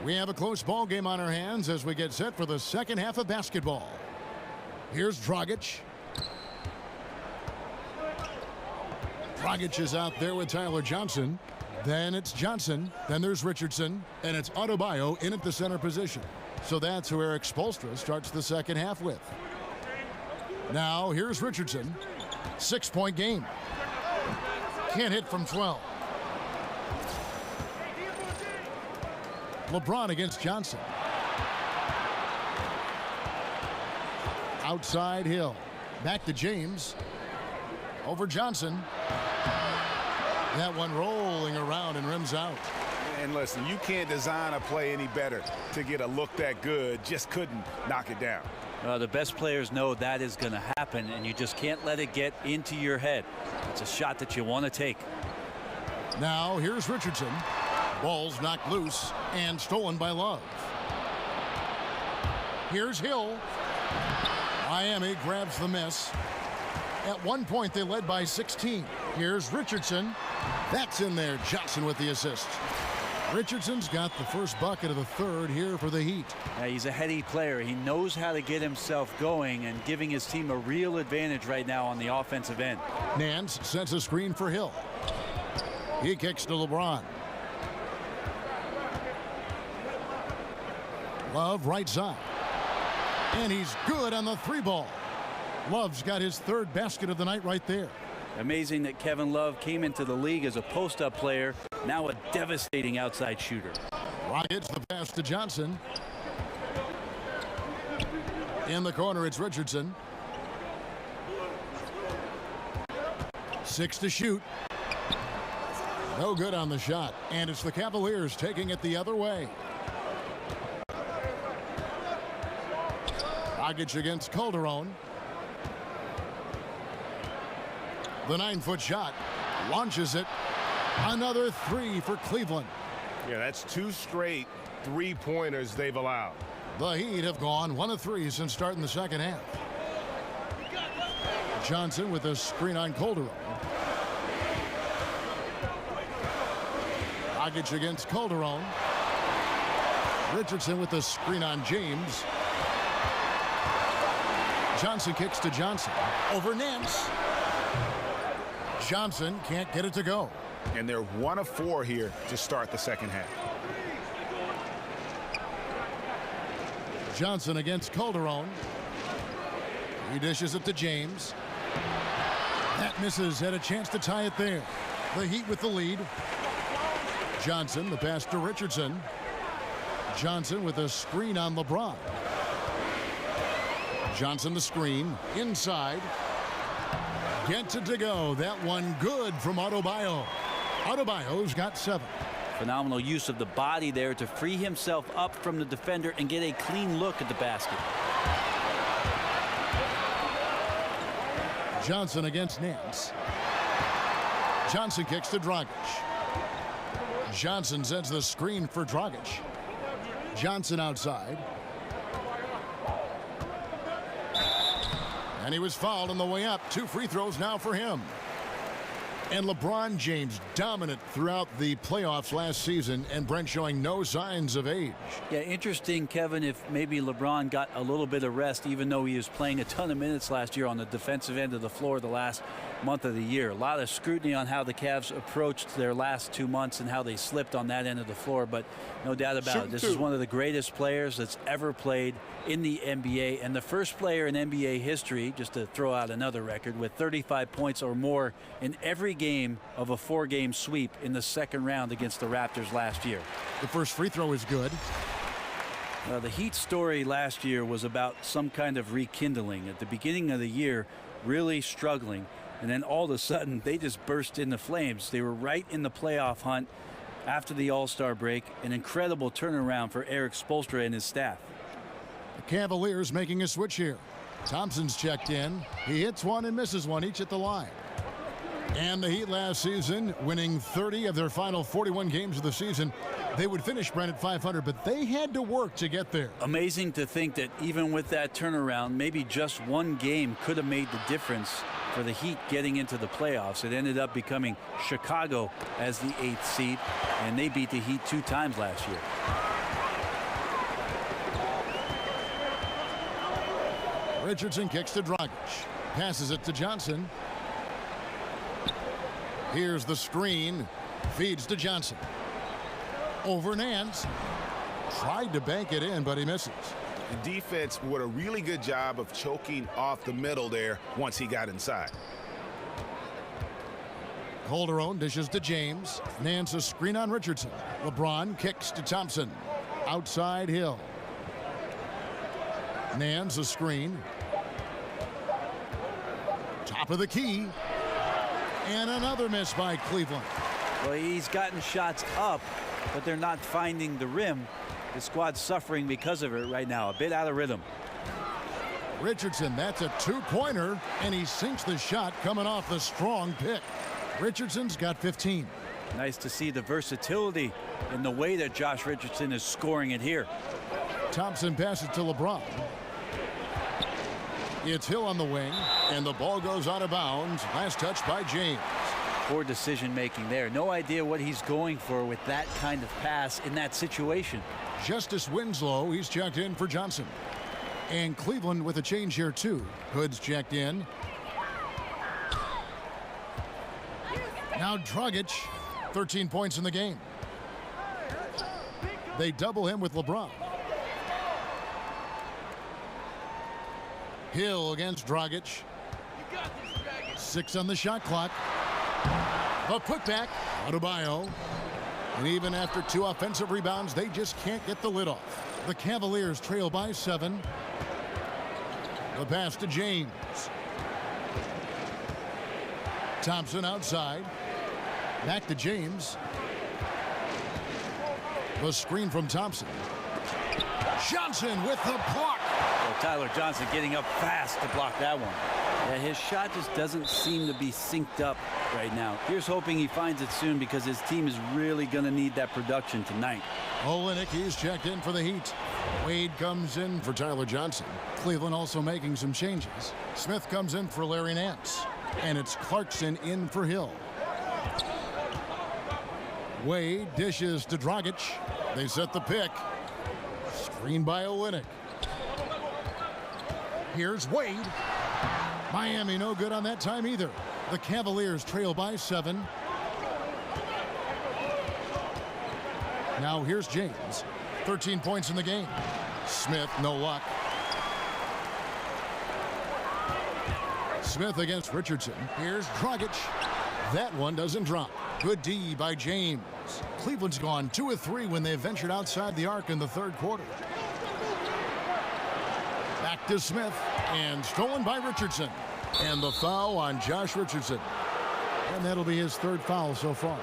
We have a close ball game on our hands as we get set for the second half of basketball. Here's Dragic. Dragic is out there with Tyler Johnson. Then it's Johnson. Then there's Richardson. And it's Adebayo in at the center position. So that's who Eric Spoelstra starts the second half with. Now here's Richardson. 6-point game. Can't hit from 12. LeBron against Johnson. Outside Hill. Back to James. Over Johnson. That one rolling around and rims out. And listen, you can't design a play any better to get a look that good. Just couldn't knock it down. The best players know that is going to happen, and you just can't let it get into your head. It's a shot that you want to take. Now here's Richardson. Ball's knocked loose and stolen by Love. Here's Hill. Miami grabs the miss. At one point they led by 16. Here's Richardson. That's in there. Johnson with the assist. Richardson's got the first bucket of the third here for the Heat. Yeah, he's a heady player. He knows how to get himself going and giving his team a real advantage right now on the offensive end. Nance sets a screen for Hill. He kicks to LeBron. Love right side. And he's good on the three ball. Love's got his third basket of the night right there. Amazing that Kevin Love came into the league as a post-up player, now a devastating outside shooter. Rockets the pass to Johnson. In the corner, it's Richardson. 6 to shoot. No good on the shot, and it's the Cavaliers taking it the other way. Dragic against Calderon. The 9-foot shot launches it. Another three for Cleveland. Yeah, that's 2 straight three-pointers they've allowed. The Heat have gone 1 of 3 since starting the second half. Johnson with a screen on Calderon. Dragic against Calderon. Richardson with the screen on James. Johnson kicks to Johnson. Over Nance. Johnson can't get it to go. And they're 1 of 4 here to start the second half. Johnson against Calderon. He dishes it to James. That misses. Had a chance to tie it there. The Heat with the lead. Johnson, the pass to Richardson. Johnson with a screen on LeBron. Johnson the screen. Inside. Gets it to go. That one good from Adebayo. Adebayo's got 7. Phenomenal use of the body there to free himself up from the defender and get a clean look at the basket. Johnson against Nance. Johnson kicks to Dragic. Johnson sends the screen for Dragic. Johnson outside. And he was fouled on the way up. 2 free throws now for him. And LeBron James dominant throughout the playoffs last season, and Brent showing no signs of age. Yeah, interesting, Kevin, if maybe LeBron got a little bit of rest, even though he was playing a ton of minutes last year on the defensive end of the floor the last month of the year. A lot of scrutiny on how the Cavs approached their last 2 months and how they slipped on that end of the floor, but no doubt about it, this is one of the greatest players that's ever played in the NBA, and the first player in NBA history, just to throw out another record, with 35 points or more in every game of a 4-game sweep in the second round against the Raptors last year. The first free throw is good. The Heat story last year was about some kind of rekindling. At the beginning of the year, really struggling, and then all of a sudden they just burst into flames. They were right in the playoff hunt after the All-Star break. An incredible turnaround for Eric Spoelstra and his staff. The Cavaliers making a switch here. Thompson's checked in. He hits one and misses one, each at the line. And the Heat last season, winning 30 of their final 41 games of the season. They would finish, Brent, at 500, but they had to work to get there. Amazing to think that even with that turnaround, maybe just one game could have made the difference for the Heat getting into the playoffs. It ended up becoming Chicago as the 8th seed, and they beat the Heat 2 times last year. Richardson kicks to Dragic. Passes it to Johnson. Here's the screen. Feeds to Johnson. Over Nance. Tried to bank it in, but he misses. The defense did a really good job of choking off the middle there once he got inside. Calderon dishes to James. Nance a screen on Richardson. LeBron kicks to Thompson. Outside Hill. Nance a screen. Top of the key. And another miss by Cleveland. Well, he's gotten shots up, but they're not finding the rim. The squad's suffering because of it right now. A bit out of rhythm. Richardson, that's a 2-pointer, and he sinks the shot coming off the strong pick. Richardson's got 15. Nice to see the versatility in the way that Josh Richardson is scoring it here. Thompson passes to LeBron. It's Hill on the wing, and the ball goes out of bounds. Last touch by James. Poor decision making there. No idea what he's going for with that kind of pass in that situation. Justice Winslow, he's checked in for Johnson. And Cleveland with a change here too. Hood's checked in. Now Dragic, 13 points in the game. They double him with LeBron. Hill against Dragic. 6 on the shot clock. A putback. Adebayo. And even after 2 offensive rebounds, they just can't get the lid off. The Cavaliers trail by 7. The pass to James. Thompson outside. Back to James. The screen from Thompson. Johnson with the block. Well, Tyler Johnson getting up fast to block that one. Yeah, his shot just doesn't seem to be synced up right now. Here's hoping he finds it soon, because his team is really going to need that production tonight. Olynyk, he's checked in for the Heat. Wade comes in for Tyler Johnson. Cleveland also making some changes. Smith comes in for Larry Nance. And it's Clarkson in for Hill. Wade dishes to Dragic. They set the pick. Screen by Olynyk. Here's Wade. Miami no good on that time either. The Cavaliers trail by 7. Now here's James. 13 points in the game. Smith, no luck. Smith against Richardson. Here's Dragic. That one doesn't drop. Good D by James. Cleveland's gone 2 of 3 when they ventured outside the arc in the third quarter. Back to Smith, and stolen by Richardson. And the foul on Josh Richardson. And that'll be his third foul so far.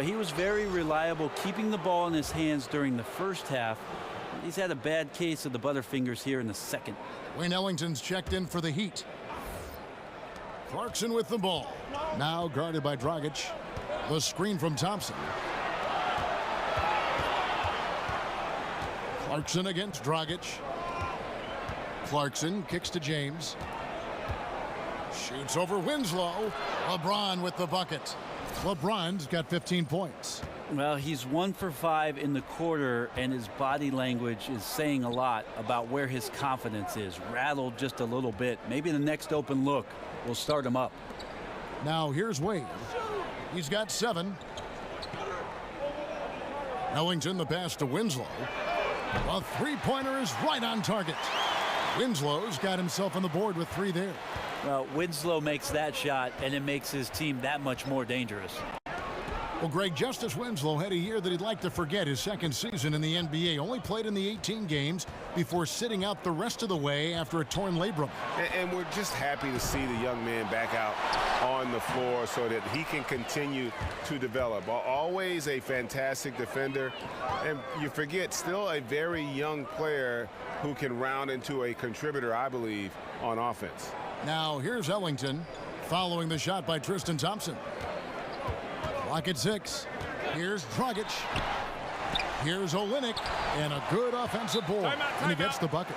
He was very reliable, keeping the ball in his hands during the first half. He's had a bad case of the butterfingers here in the second. Wayne Ellington's checked in for the Heat. Clarkson with the ball. Now guarded by Dragic. The screen from Thompson. Clarkson against Dragic. Clarkson kicks to James. Shoots over Winslow. LeBron with the bucket. LeBron's got 15 points. Well, he's 1 for 5 in the quarter, and his body language is saying a lot about where his confidence is. Rattled just a little bit. Maybe the next open look will start him up. Now here's Wade. He's got 7. Ellington the pass to Winslow. A three-pointer is right on target. Winslow's got himself on the board with 3 there. Well, Winslow makes that shot, and it makes his team that much more dangerous. Well, Greg, Justice Winslow had a year that he'd like to forget. His second season in the NBA. Only played in the 18 games before sitting out the rest of the way after a torn labrum. And we're just happy to see the young man back out on the floor so that he can continue to develop. Always a fantastic defender. And you forget, still a very young player who can round into a contributor, I believe, on offense. Now here's Ellington following the shot by Tristan Thompson. Clock at 6. Here's Dragic. Here's Olynyk, and a good offensive board. And he gets the bucket.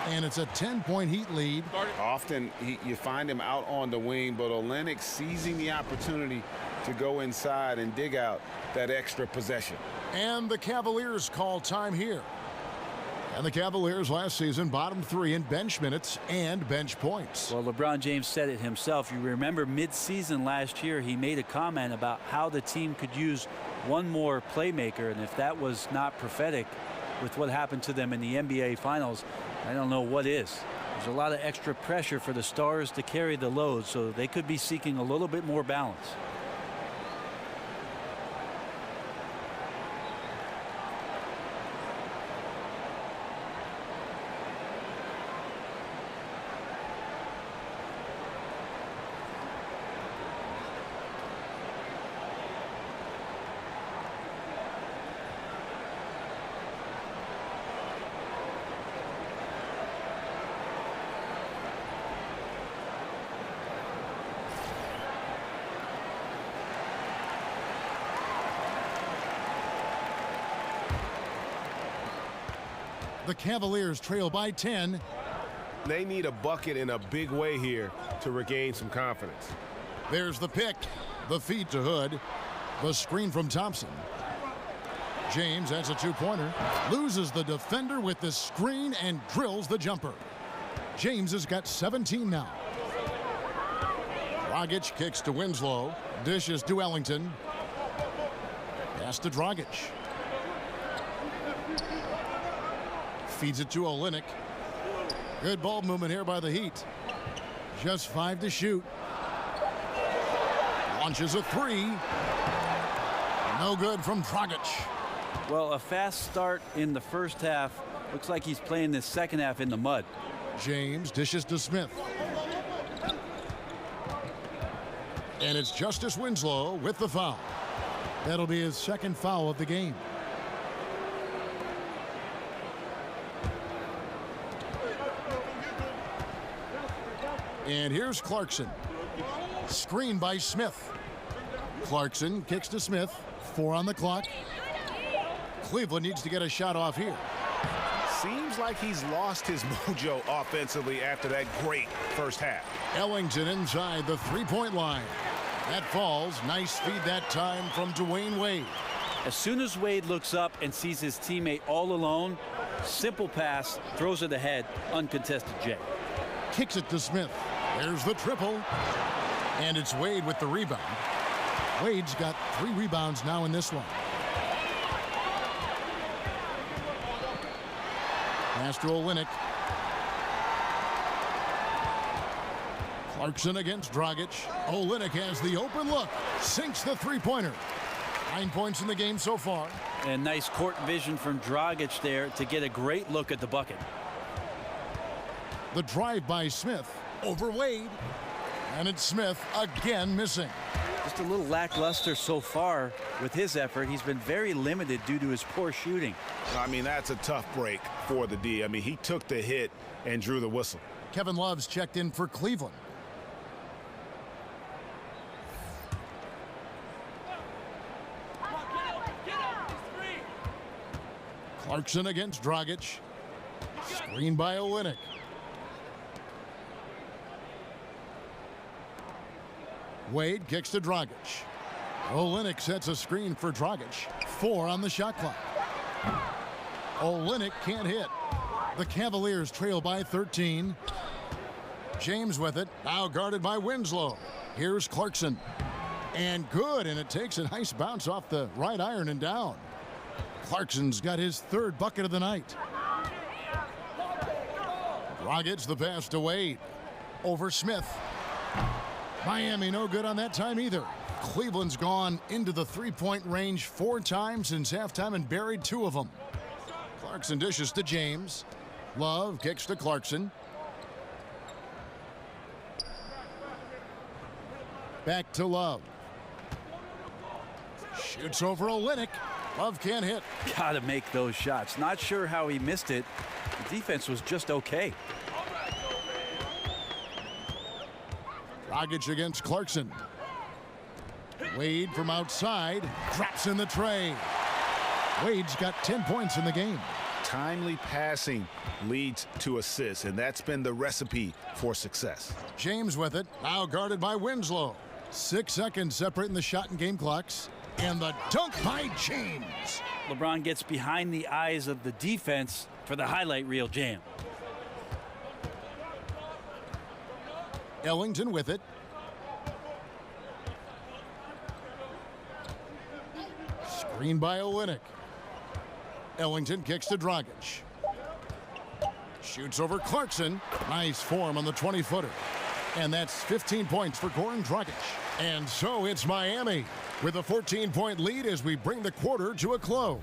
And it's a 10-point Heat lead. Often you find him out on the wing, but Olynyk seizing the opportunity to go inside and dig out that extra possession. And the Cavaliers call time here. And the Cavaliers last season bottom 3 in bench minutes and bench points. Well, LeBron James said it himself. You remember mid-season last year, he made a comment about how the team could use one more playmaker. And if that was not prophetic with what happened to them in the NBA Finals, I don't know what is. There's a lot of extra pressure for the stars to carry the load, so they could be seeking a little bit more balance. The Cavaliers trail by 10. They need a bucket in a big way here to regain some confidence. There's the pick. The feed to Hood. The screen from Thompson. James, that's a 2-pointer. Loses the defender with the screen and drills the jumper. James has got 17 now. Dragic kicks to Winslow. Dishes to Ellington. Pass to Dragic. Feeds it to Olynyk. Good ball movement here by the Heat. Just 5 to shoot. Launches a 3. No good from Dragic. Well, a fast start in the first half. Looks like he's playing this second half in the mud. James dishes to Smith. And it's Justice Winslow with the foul. That'll be his second foul of the game. And here's Clarkson. Screen by Smith. Clarkson kicks to Smith. 4 on the clock. Cleveland needs to get a shot off here. Seems like he's lost his mojo offensively after that great first half. Ellington inside the 3-point line. That falls. Nice feed that time from Dwayne Wade. As soon as Wade looks up and sees his teammate all alone, simple pass, throws it ahead, uncontested J. Kicks it to Smith. There's the triple. And it's Wade with the rebound. Wade's got 3 rebounds now in this one. Pass to Olynyk. Clarkson against Dragic. Olynyk has the open look. Sinks the three-pointer. 9 points in the game so far. And nice court vision from Dragic there to get a great look at the bucket. The drive by Smith over Wade. And it's Smith again missing. Just a little lackluster so far with his effort. He's been very limited due to his poor shooting. I mean, that's a tough break for the D. I mean, he took the hit and drew the whistle. Kevin Love's checked in for Cleveland. Clarkson against Dragic. Screen by Olynyk. Wade kicks to Dragic. Olynyk sets a screen for Dragic. 4 on the shot clock. Olynyk can't hit. The Cavaliers trail by 13. James with it. Now guarded by Winslow. Here's Clarkson. And good, and it takes a nice bounce off the right iron and down. Clarkson's got his 3rd bucket of the night. Dragic the pass to Wade. Over Smith. Miami no good on that time either. Cleveland's gone into the three-point range 4 times since halftime and buried 2 of them. Clarkson dishes to James. Love kicks to Clarkson. Back to Love. Shoots over Olynyk. Love can't hit. Gotta make those shots. Not sure how he missed it. The defense was just okay. Dragic against Clarkson. Wade from outside drops in the tray. Wade's got 10 points in the game. Timely passing leads to assists, and that's been the recipe for success. James with it. Now guarded by Winslow. 6 seconds separating the shot and game clocks. And the dunk by James. LeBron gets behind the eyes of the defense for the highlight reel jam. Ellington with it. Screen by Olynyk. Ellington kicks to Dragic. Shoots over Clarkson. Nice form on the 20-footer. And that's 15 points for Goran Dragic. And so it's Miami with a 14-point lead as we bring the quarter to a close.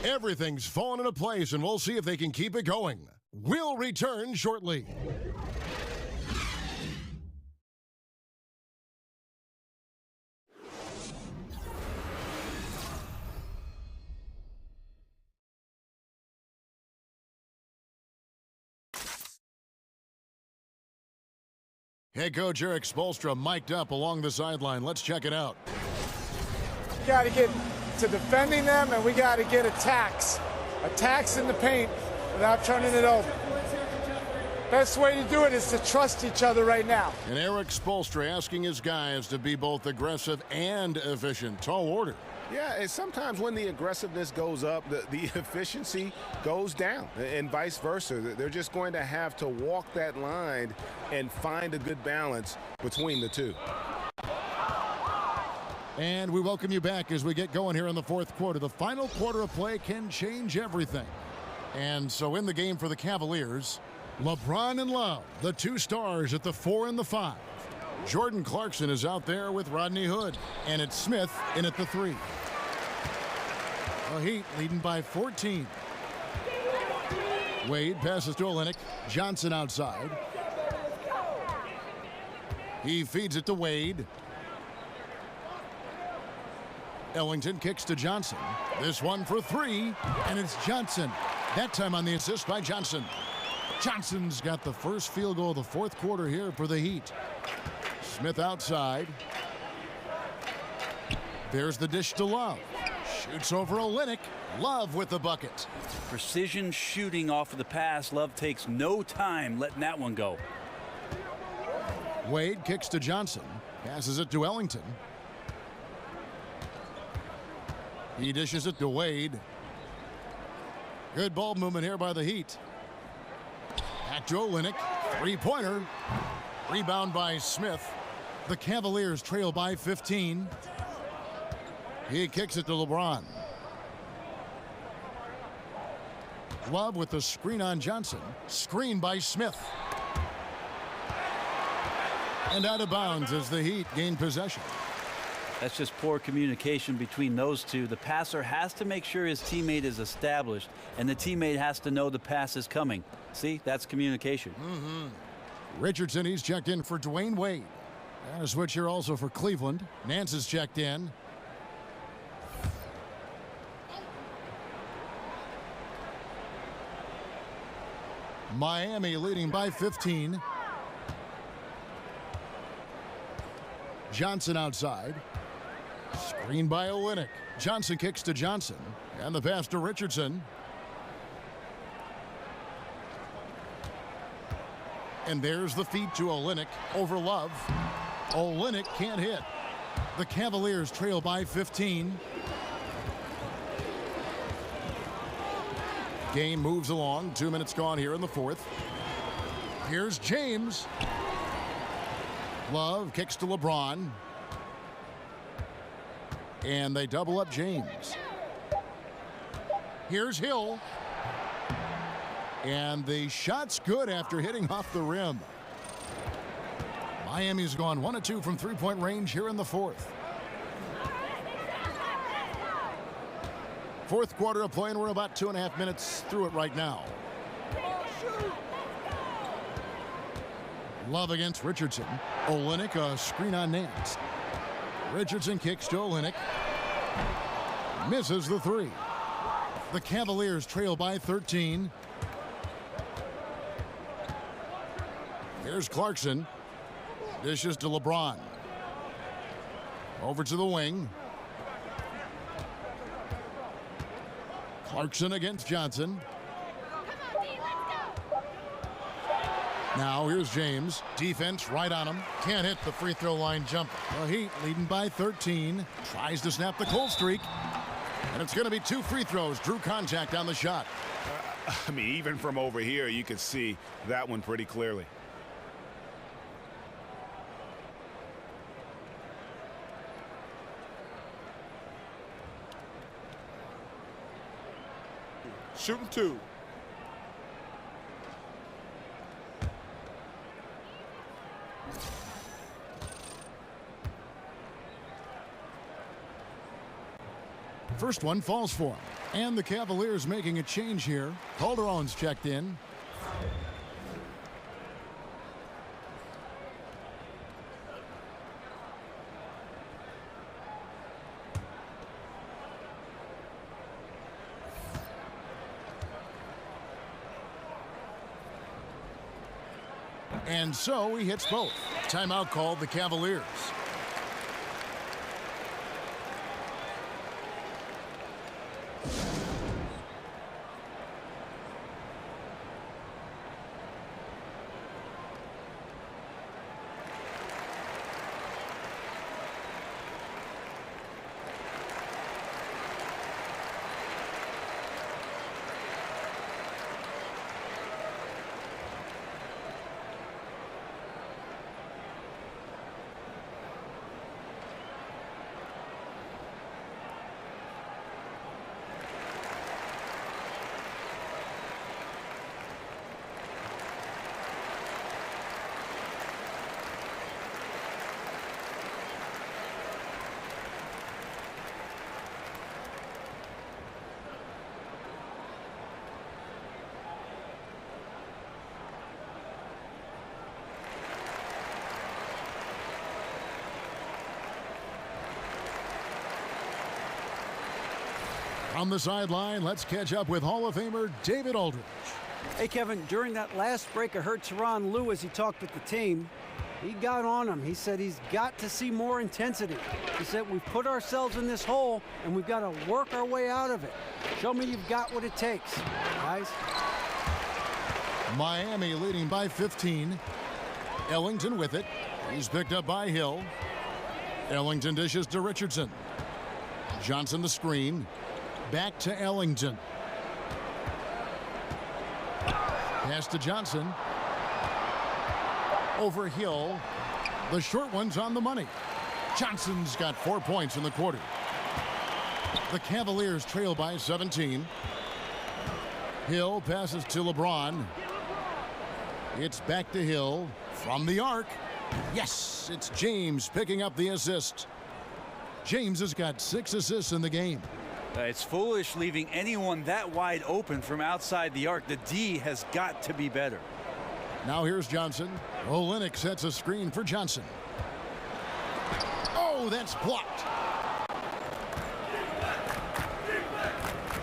Everything's fallen into place, and we'll see if they can keep it going. We'll return shortly. Head coach Eric Spoelstra mic'd up along the sideline. Let's check it out. We got to get to defending them, and we got to get attacks. Attacks in the paint without turning it over. Best way to do it is to trust each other right now. And Eric Spoelstra asking his guys to be both aggressive and efficient. Tall order. Yeah, and sometimes when the aggressiveness goes up, the efficiency goes down, and vice versa. They're just going to have to walk that line and find a good balance between the two. And we welcome you back as we get going here in the 4th quarter. The final quarter of play can change everything. And so in the game for the Cavaliers, LeBron and Love, the 2 stars at the 4 and the 5. Jordan Clarkson is out there with Rodney Hood, and it's Smith in at the 3. The Heat leading by 14. Wade passes to Olynyk. Johnson outside. He feeds it to Wade. Ellington kicks to Johnson. This one for 3, and it's Johnson. That time on the assist by Johnson. Johnson's got the first field goal of the 4th quarter here for the Heat. Smith outside. There's the dish to Love. Shoots over Olynyk. Love with the bucket. Precision shooting off of the pass. Love takes no time letting that one go. Wade kicks to Johnson. Passes it to Ellington. He dishes it to Wade. Good ball movement here by the Heat. Back to Olynyk. 3-pointer. Rebound by Smith. The Cavaliers trail by 15. He kicks it to LeBron. Love with the screen on Johnson. Screen by Smith. And out of bounds as the Heat gain possession. That's just poor communication between those two. The passer has to make sure his teammate is established, and the teammate has to know the pass is coming. See, that's communication. Richardson, he's checked in for Dwayne Wade. And a switch here also for Cleveland. Nance is checked in. Miami leading by 15. Johnson outside. Screen by Olynyk. Johnson kicks to Johnson. And the pass to Richardson. And there's the feed to Olynyk over Love. Olynyk can't hit. The Cavaliers trail by 15. Game moves along. 2 minutes gone here in the fourth. Here's James. Love kicks to LeBron. And they double up James. Here's Hill. And the shot's good after hitting off the rim. Miami's gone 1 of 2 from three-point range here in the fourth. Fourth quarter of play, and we're about 2.5 minutes through it right now. Love against Richardson. Olynyk, a screen on Nance. Richardson kicks to Olynyk. Misses the three. The Cavaliers trail by 13. Here's Clarkson. Dishes to LeBron. Over to the wing. Clarkson against Johnson. Now here's James. Defense right on him. Can't hit the free throw line jumper. The Heat leading by 13. Tries to snap the cold streak. And it's going to be 2 free throws. Drew contact on the shot. I mean, even from over here, you could see that one pretty clearly. Shooting 2. First one falls for him. And the Cavaliers making a change here. Calderon's checked in. And so he hits both. Timeout called the Cavaliers. On the sideline, let's catch up with Hall of Famer David Aldridge. Hey, Kevin, during that last break, I heard Tyronn Lue as he talked with the team. He got on him. He said he's got to see more intensity. He said we've put ourselves in this hole, and we've got to work our way out of it. Show me you've got what it takes, guys. Miami leading by 15. Ellington with it. He's picked up by Hill. Ellington dishes to Richardson. Johnson the screen. Back to Ellington. Pass to Johnson. Over Hill. The short one's on the money. Johnson's got 4 points in the quarter. The Cavaliers trail by 17. Hill passes to LeBron. It's back to Hill from the arc. Yes, it's James picking up the assist. James has got 6 assists in the game. It's foolish leaving anyone that wide open from outside the arc. The D has got to be better. Now here's Johnson. Olynyk sets a screen for Johnson. Oh, that's blocked.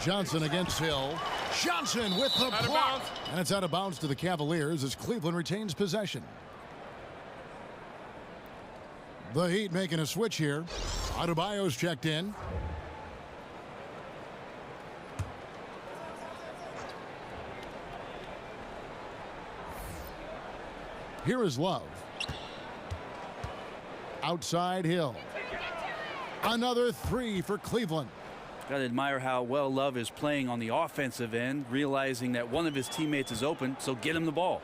Johnson against Hill. Johnson with the block. And it's out of bounds to the Cavaliers as Cleveland retains possession. The Heat making a switch here. Adebayo's checked in. Here is Love. Outside Hill. Another 3 for Cleveland. Got to admire how well Love is playing on the offensive end, realizing that one of his teammates is open, so get him the ball.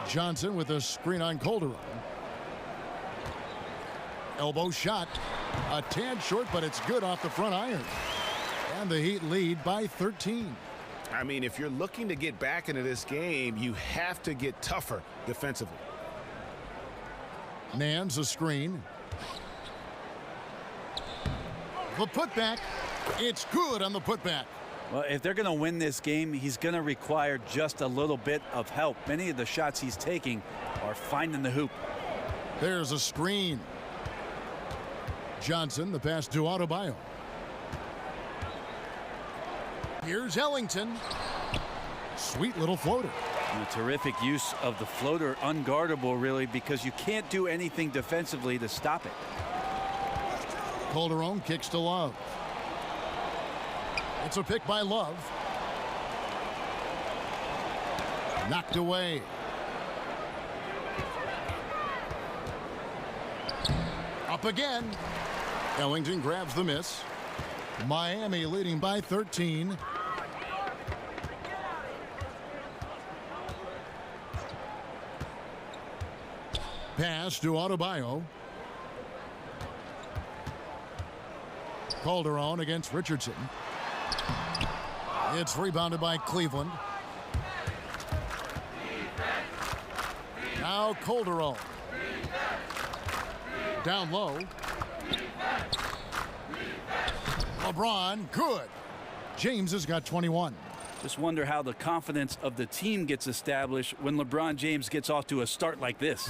Johnson with a screen on Calderon. Elbow shot. A tad short, but it's good off the front iron. And the Heat lead by 13. I mean, if you're looking to get back into this game, you have to get tougher defensively. Nance a screen. The putback. It's good on the putback. Well, if they're going to win this game, he's going to require just a little bit of help. Many of the shots he's taking are finding the hoop. There's a screen. Johnson, the pass to Adebayo. Here's Ellington. Sweet little floater. And a terrific use of the floater, unguardable really, because you can't do anything defensively to stop it. Calderon kicks to Love. It's a pick by Love. Knocked away. Up again. Ellington grabs the miss. Miami leading by 13. Pass to Adebayo. Calderon against Richardson. It's rebounded by Cleveland. Now Calderon. Down low. LeBron, good. James has got 21. Just wonder how the confidence of the team gets established when LeBron James gets off to a start like this.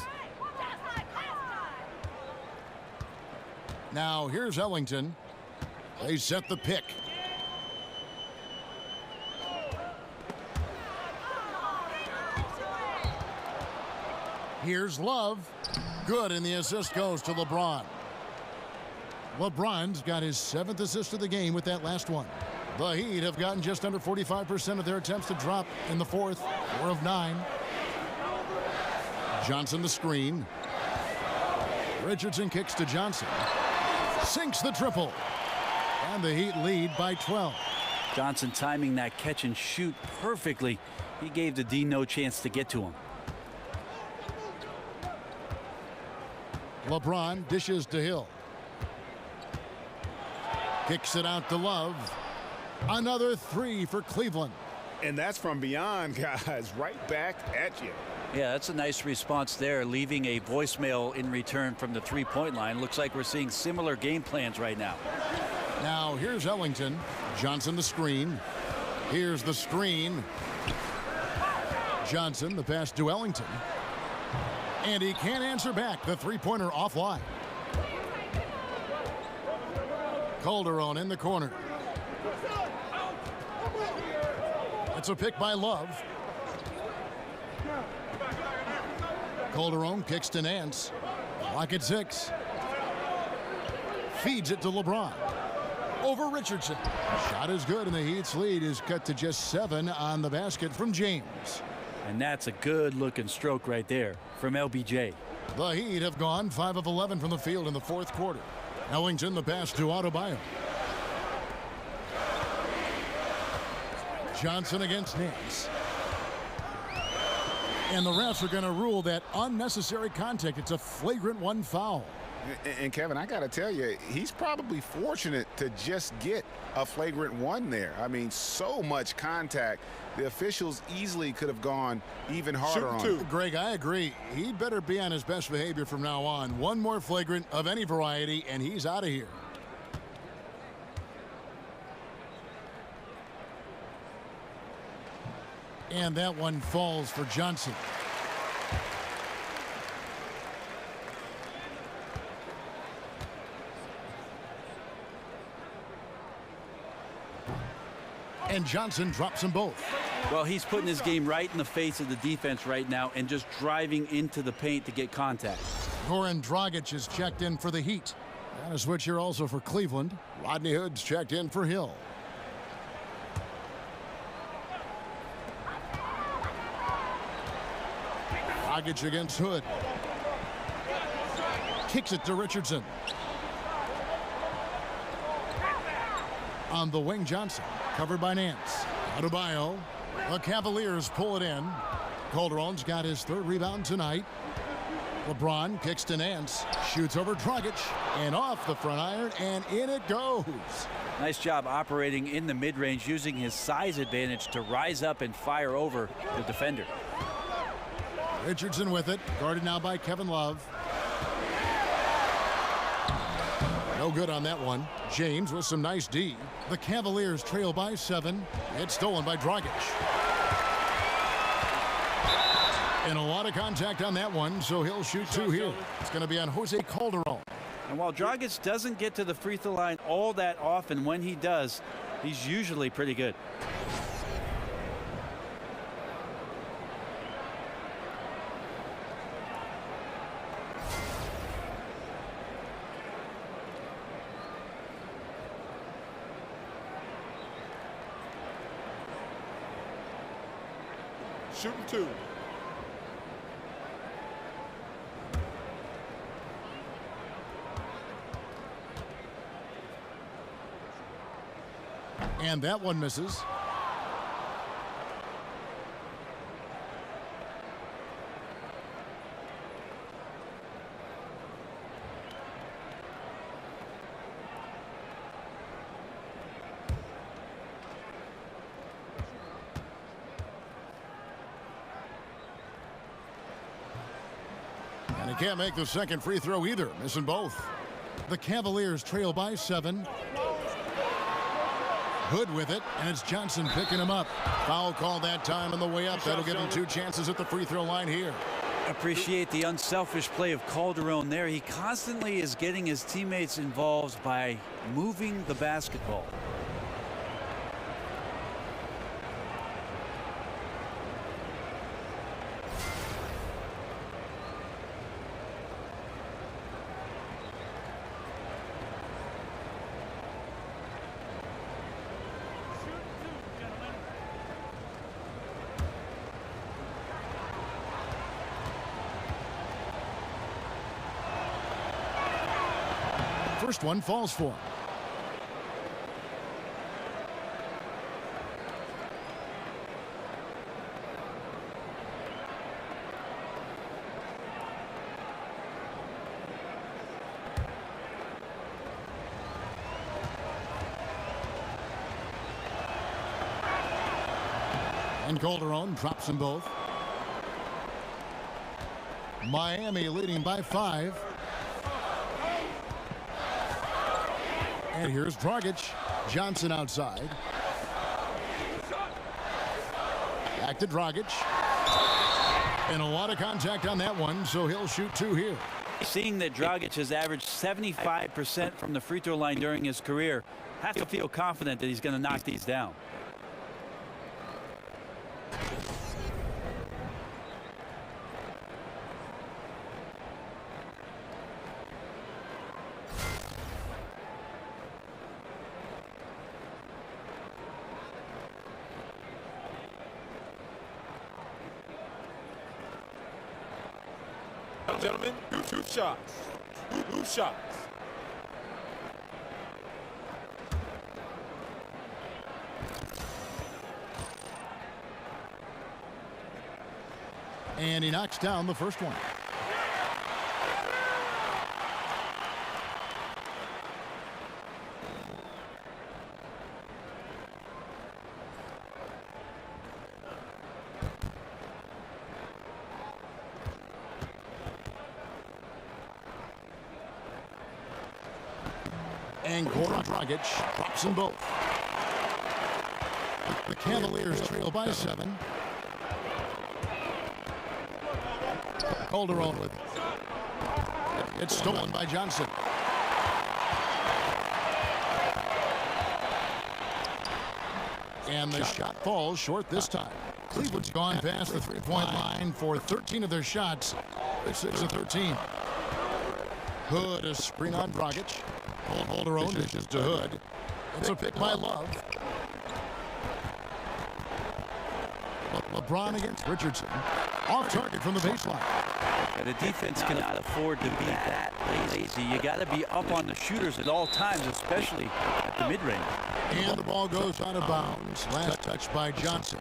Now here's Ellington. They set the pick. Here's Love. Good, and the assist goes to LeBron. LeBron's got his 7th assist of the game with that last one. The Heat have gotten just under 45% of their attempts to drop in the 4th, 4 of 9. Johnson the screen. Richardson kicks to Johnson. Sinks the triple. And the Heat lead by 12. Johnson timing that catch and shoot perfectly. He gave the D no chance to get to him. LeBron dishes to Hill. Kicks it out to Love. Another 3 for Cleveland. And that's from beyond, guys. Right back at you. Yeah, that's a nice response there, leaving a voicemail in return from the three-point line. Looks like we're seeing similar game plans right now. Now here's Ellington. Johnson the screen. Here's the screen. Johnson the pass to Ellington. And he can't answer back. The three-pointer offline. Calderon in the corner. It's a pick by Love. Calderon kicks to Nance. Clock at 6. Feeds it to LeBron. Over Richardson. Shot is good, and the Heat's lead is cut to just 7 on the basket from James. And that's a good-looking stroke right there from LBJ. The Heat have gone 5 of 11 from the field in the 4th quarter. Ellington the pass to Adebayo. Johnson against Nance. And the refs are going to rule that unnecessary contact. It's a flagrant 1 foul. And Kevin, I got to tell you, he's probably fortunate to just get a flagrant one there. I mean, so much contact. The officials easily could have gone even harder on him. Greg, I agree. He better be on his best behavior from now on. One more flagrant of any variety, and he's out of here. And that one falls for Johnson. And Johnson drops them both. Well, he's putting his game right in the face of the defense right now and just driving into the paint to get contact. Goran Dragic is checked in for the Heat. And a switch here also for Cleveland. Rodney Hood's checked in for Hill. Dragic against Hood. Kicks it to Richardson. On the wing, Johnson. Covered by Nance. Adebayo. The Cavaliers pull it in. Calderon's got his third rebound tonight. LeBron kicks to Nance. Shoots over Dragic. And off the front iron. And in it goes. Nice job operating in the mid-range, using his size advantage to rise up and fire over the defender. Richardson with it. Guarded now by Kevin Love. No good on that one. James with some nice D. The Cavaliers trail by 7. It's stolen by Dragic. And a lot of contact on that one, so he'll shoot 2 here. It's going to be on Jose Calderon. And while Dragic doesn't get to the free throw line all that often, when he does, he's usually pretty good. Shooting 2. And that one misses. And he can't make the second free throw either, missing both. The Cavaliers trail by 7. Hood with it, and it's Johnson picking him up. Foul call that time on the way up. That'll give him 2 chances at the free throw line here. Appreciate the unselfish play of Calderon there. He constantly is getting his teammates involved by moving the basketball. First one falls for him. And Calderon drops them both. Miami leading by 5. And here's Dragic. Johnson outside. Back to Dragic. And a lot of contact on that one, so he'll shoot 2 here. Seeing that Dragic has averaged 75% from the free throw line during his career, have to feel confident that he's going to knock these down. Gentlemen, 2 shots. 2 shots. And he knocks down the first one. And Goran Dragic drops them both. The Cavaliers trail by 7. Calderon with it. It's stolen by Johnson. And the shot falls short this time. Cleveland's gone past the three-point line for 13 of their shots. They're 6 of 13. Hood, a screen on Dragic. Calderon dishes to Hood. It's a pick by Love. LeBron against Richardson. Off target from the baseline. The defense cannot afford to be that lazy. You got to be up on the shooters at all times, especially at the mid-range. And the ball goes out of bounds. Last touch by Johnson.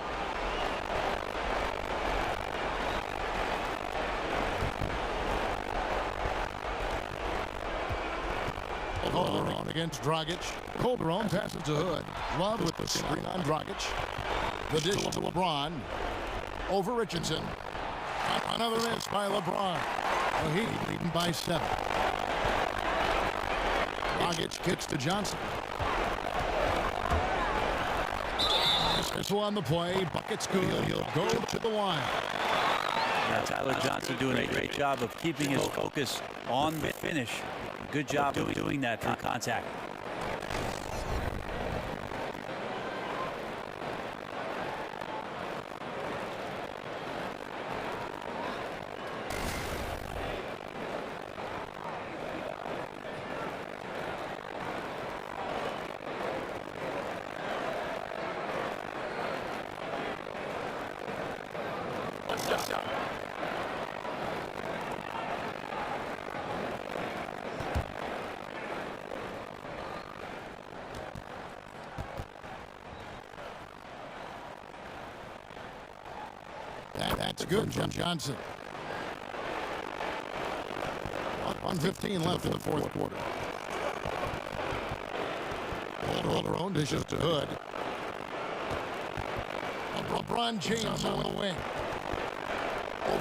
Calderon against Dragic. Calderon passes to Hood. Love with the screen on Dragic. The dish to LeBron. Over Richardson. Another miss by LeBron. The Heat leading by 7. Dragic kicks to Johnson. This one the play. Bucket's good. He'll go to the line. Tyler Johnson doing a great job of keeping his focus on the finish. Good job doing that through contact. That's good from Johnson. 1:15 left in the fourth quarter. Calderon dishes to Hood. LeBron James on the wing.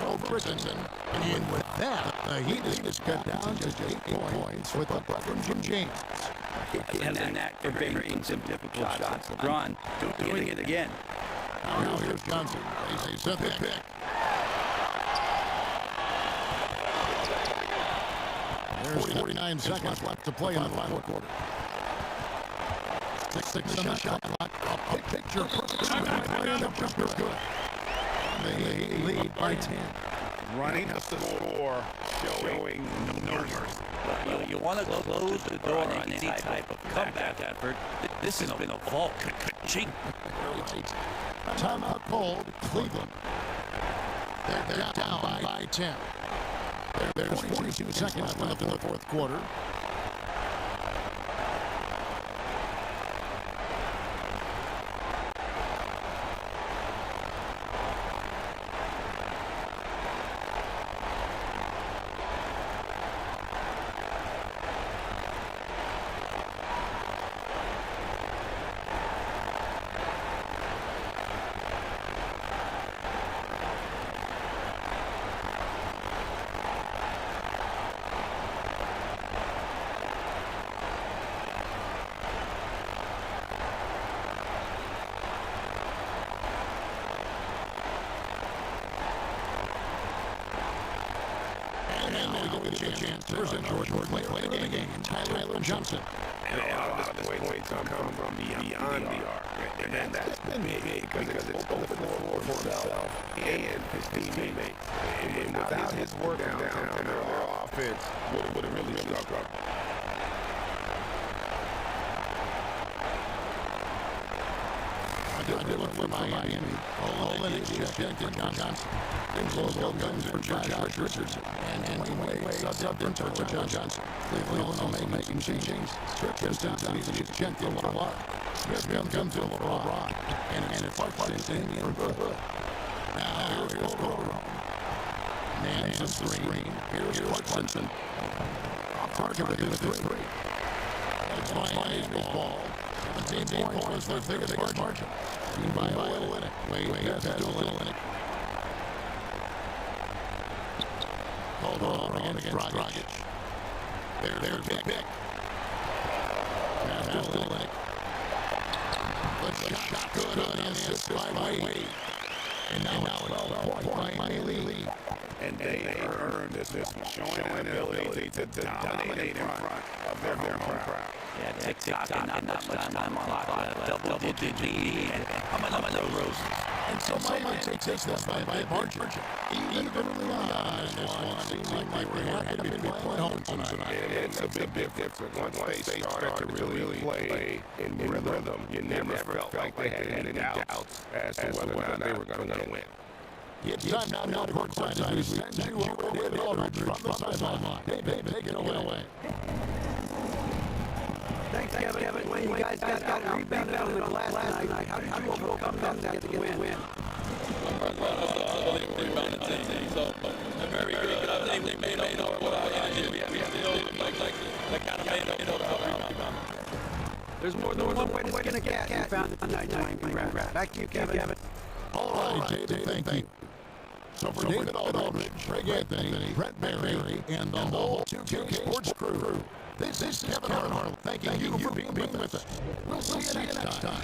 Over Richardson. And with that, the Heat is cut down just 8 points with a bucket from Jim James. And then that for making some difficult shots. LeBron doing it again. Now here's Johnson. They set the pick. There's 49 seconds left to play in the final quarter. 6 on the shot clock. A picture. Jumper's good. They lead by 10. Running up the floor, showing no mercy. You want to close the door on any type of comeback effort. This has been a vault. Ching. Timeout called. Cleveland. They're down by 10. There's 42 seconds left in the fourth quarter. Play the game. Tyler Johnson. And a lot of this points come from beyond the arc. And that's been big because it's open the floor for himself and his teammates. And without his work down their offense would have really struggled. I did look for Miami. Olenek just checked in Johnson. Then close guns for Josh Richardson. And Wade subbed in for John Johnson. Cleveland also making changes. Johnson needs to get checked in for Love. Smith comes in for LeBron. And it's Clarkson's in for Hood. Now here's Calderon. Man's a screen. Here's Clarkson. Target with the three. That's Miami's ball. 17 points, their biggest margin. Seen by Olenek. Wade has to Olenek. Calderon against Dragic. There's a pick. fantastic. The shot good on the assist by Wade. And now a 12-point Miami lead. And they earned this showing ability to dominate in front of their home crowd. Yeah, tick-tock and not much time on the clock. Double-digit lead. I'm on the Roses. And so Miami takes this by margin. Even early on in this one, seems like we're happy to be playing home tonight. It's a big difference. Once they started to really play in rhythm, you never felt like they had any doubts as to whether or not they were going to win. It's time now to courtside as we send you over with Aldridge from the sideline. Take it away. Thanks, Kevin. When you guys got rebounded on the glass tonight, how did you overcome that to get the win? Rebounded team, so very good. I think we made up what I did. We still like kind of made up for rebound. There's more than one way to skin a cat. You found it tonight. Back to you, Kevin. All right, David, thank you. So for David Aldridge, Greg Anthony, Brett Berry, and the whole 2K Sports crew, this is Kevin Arnold. Thanking you for being with us. We'll see you next time.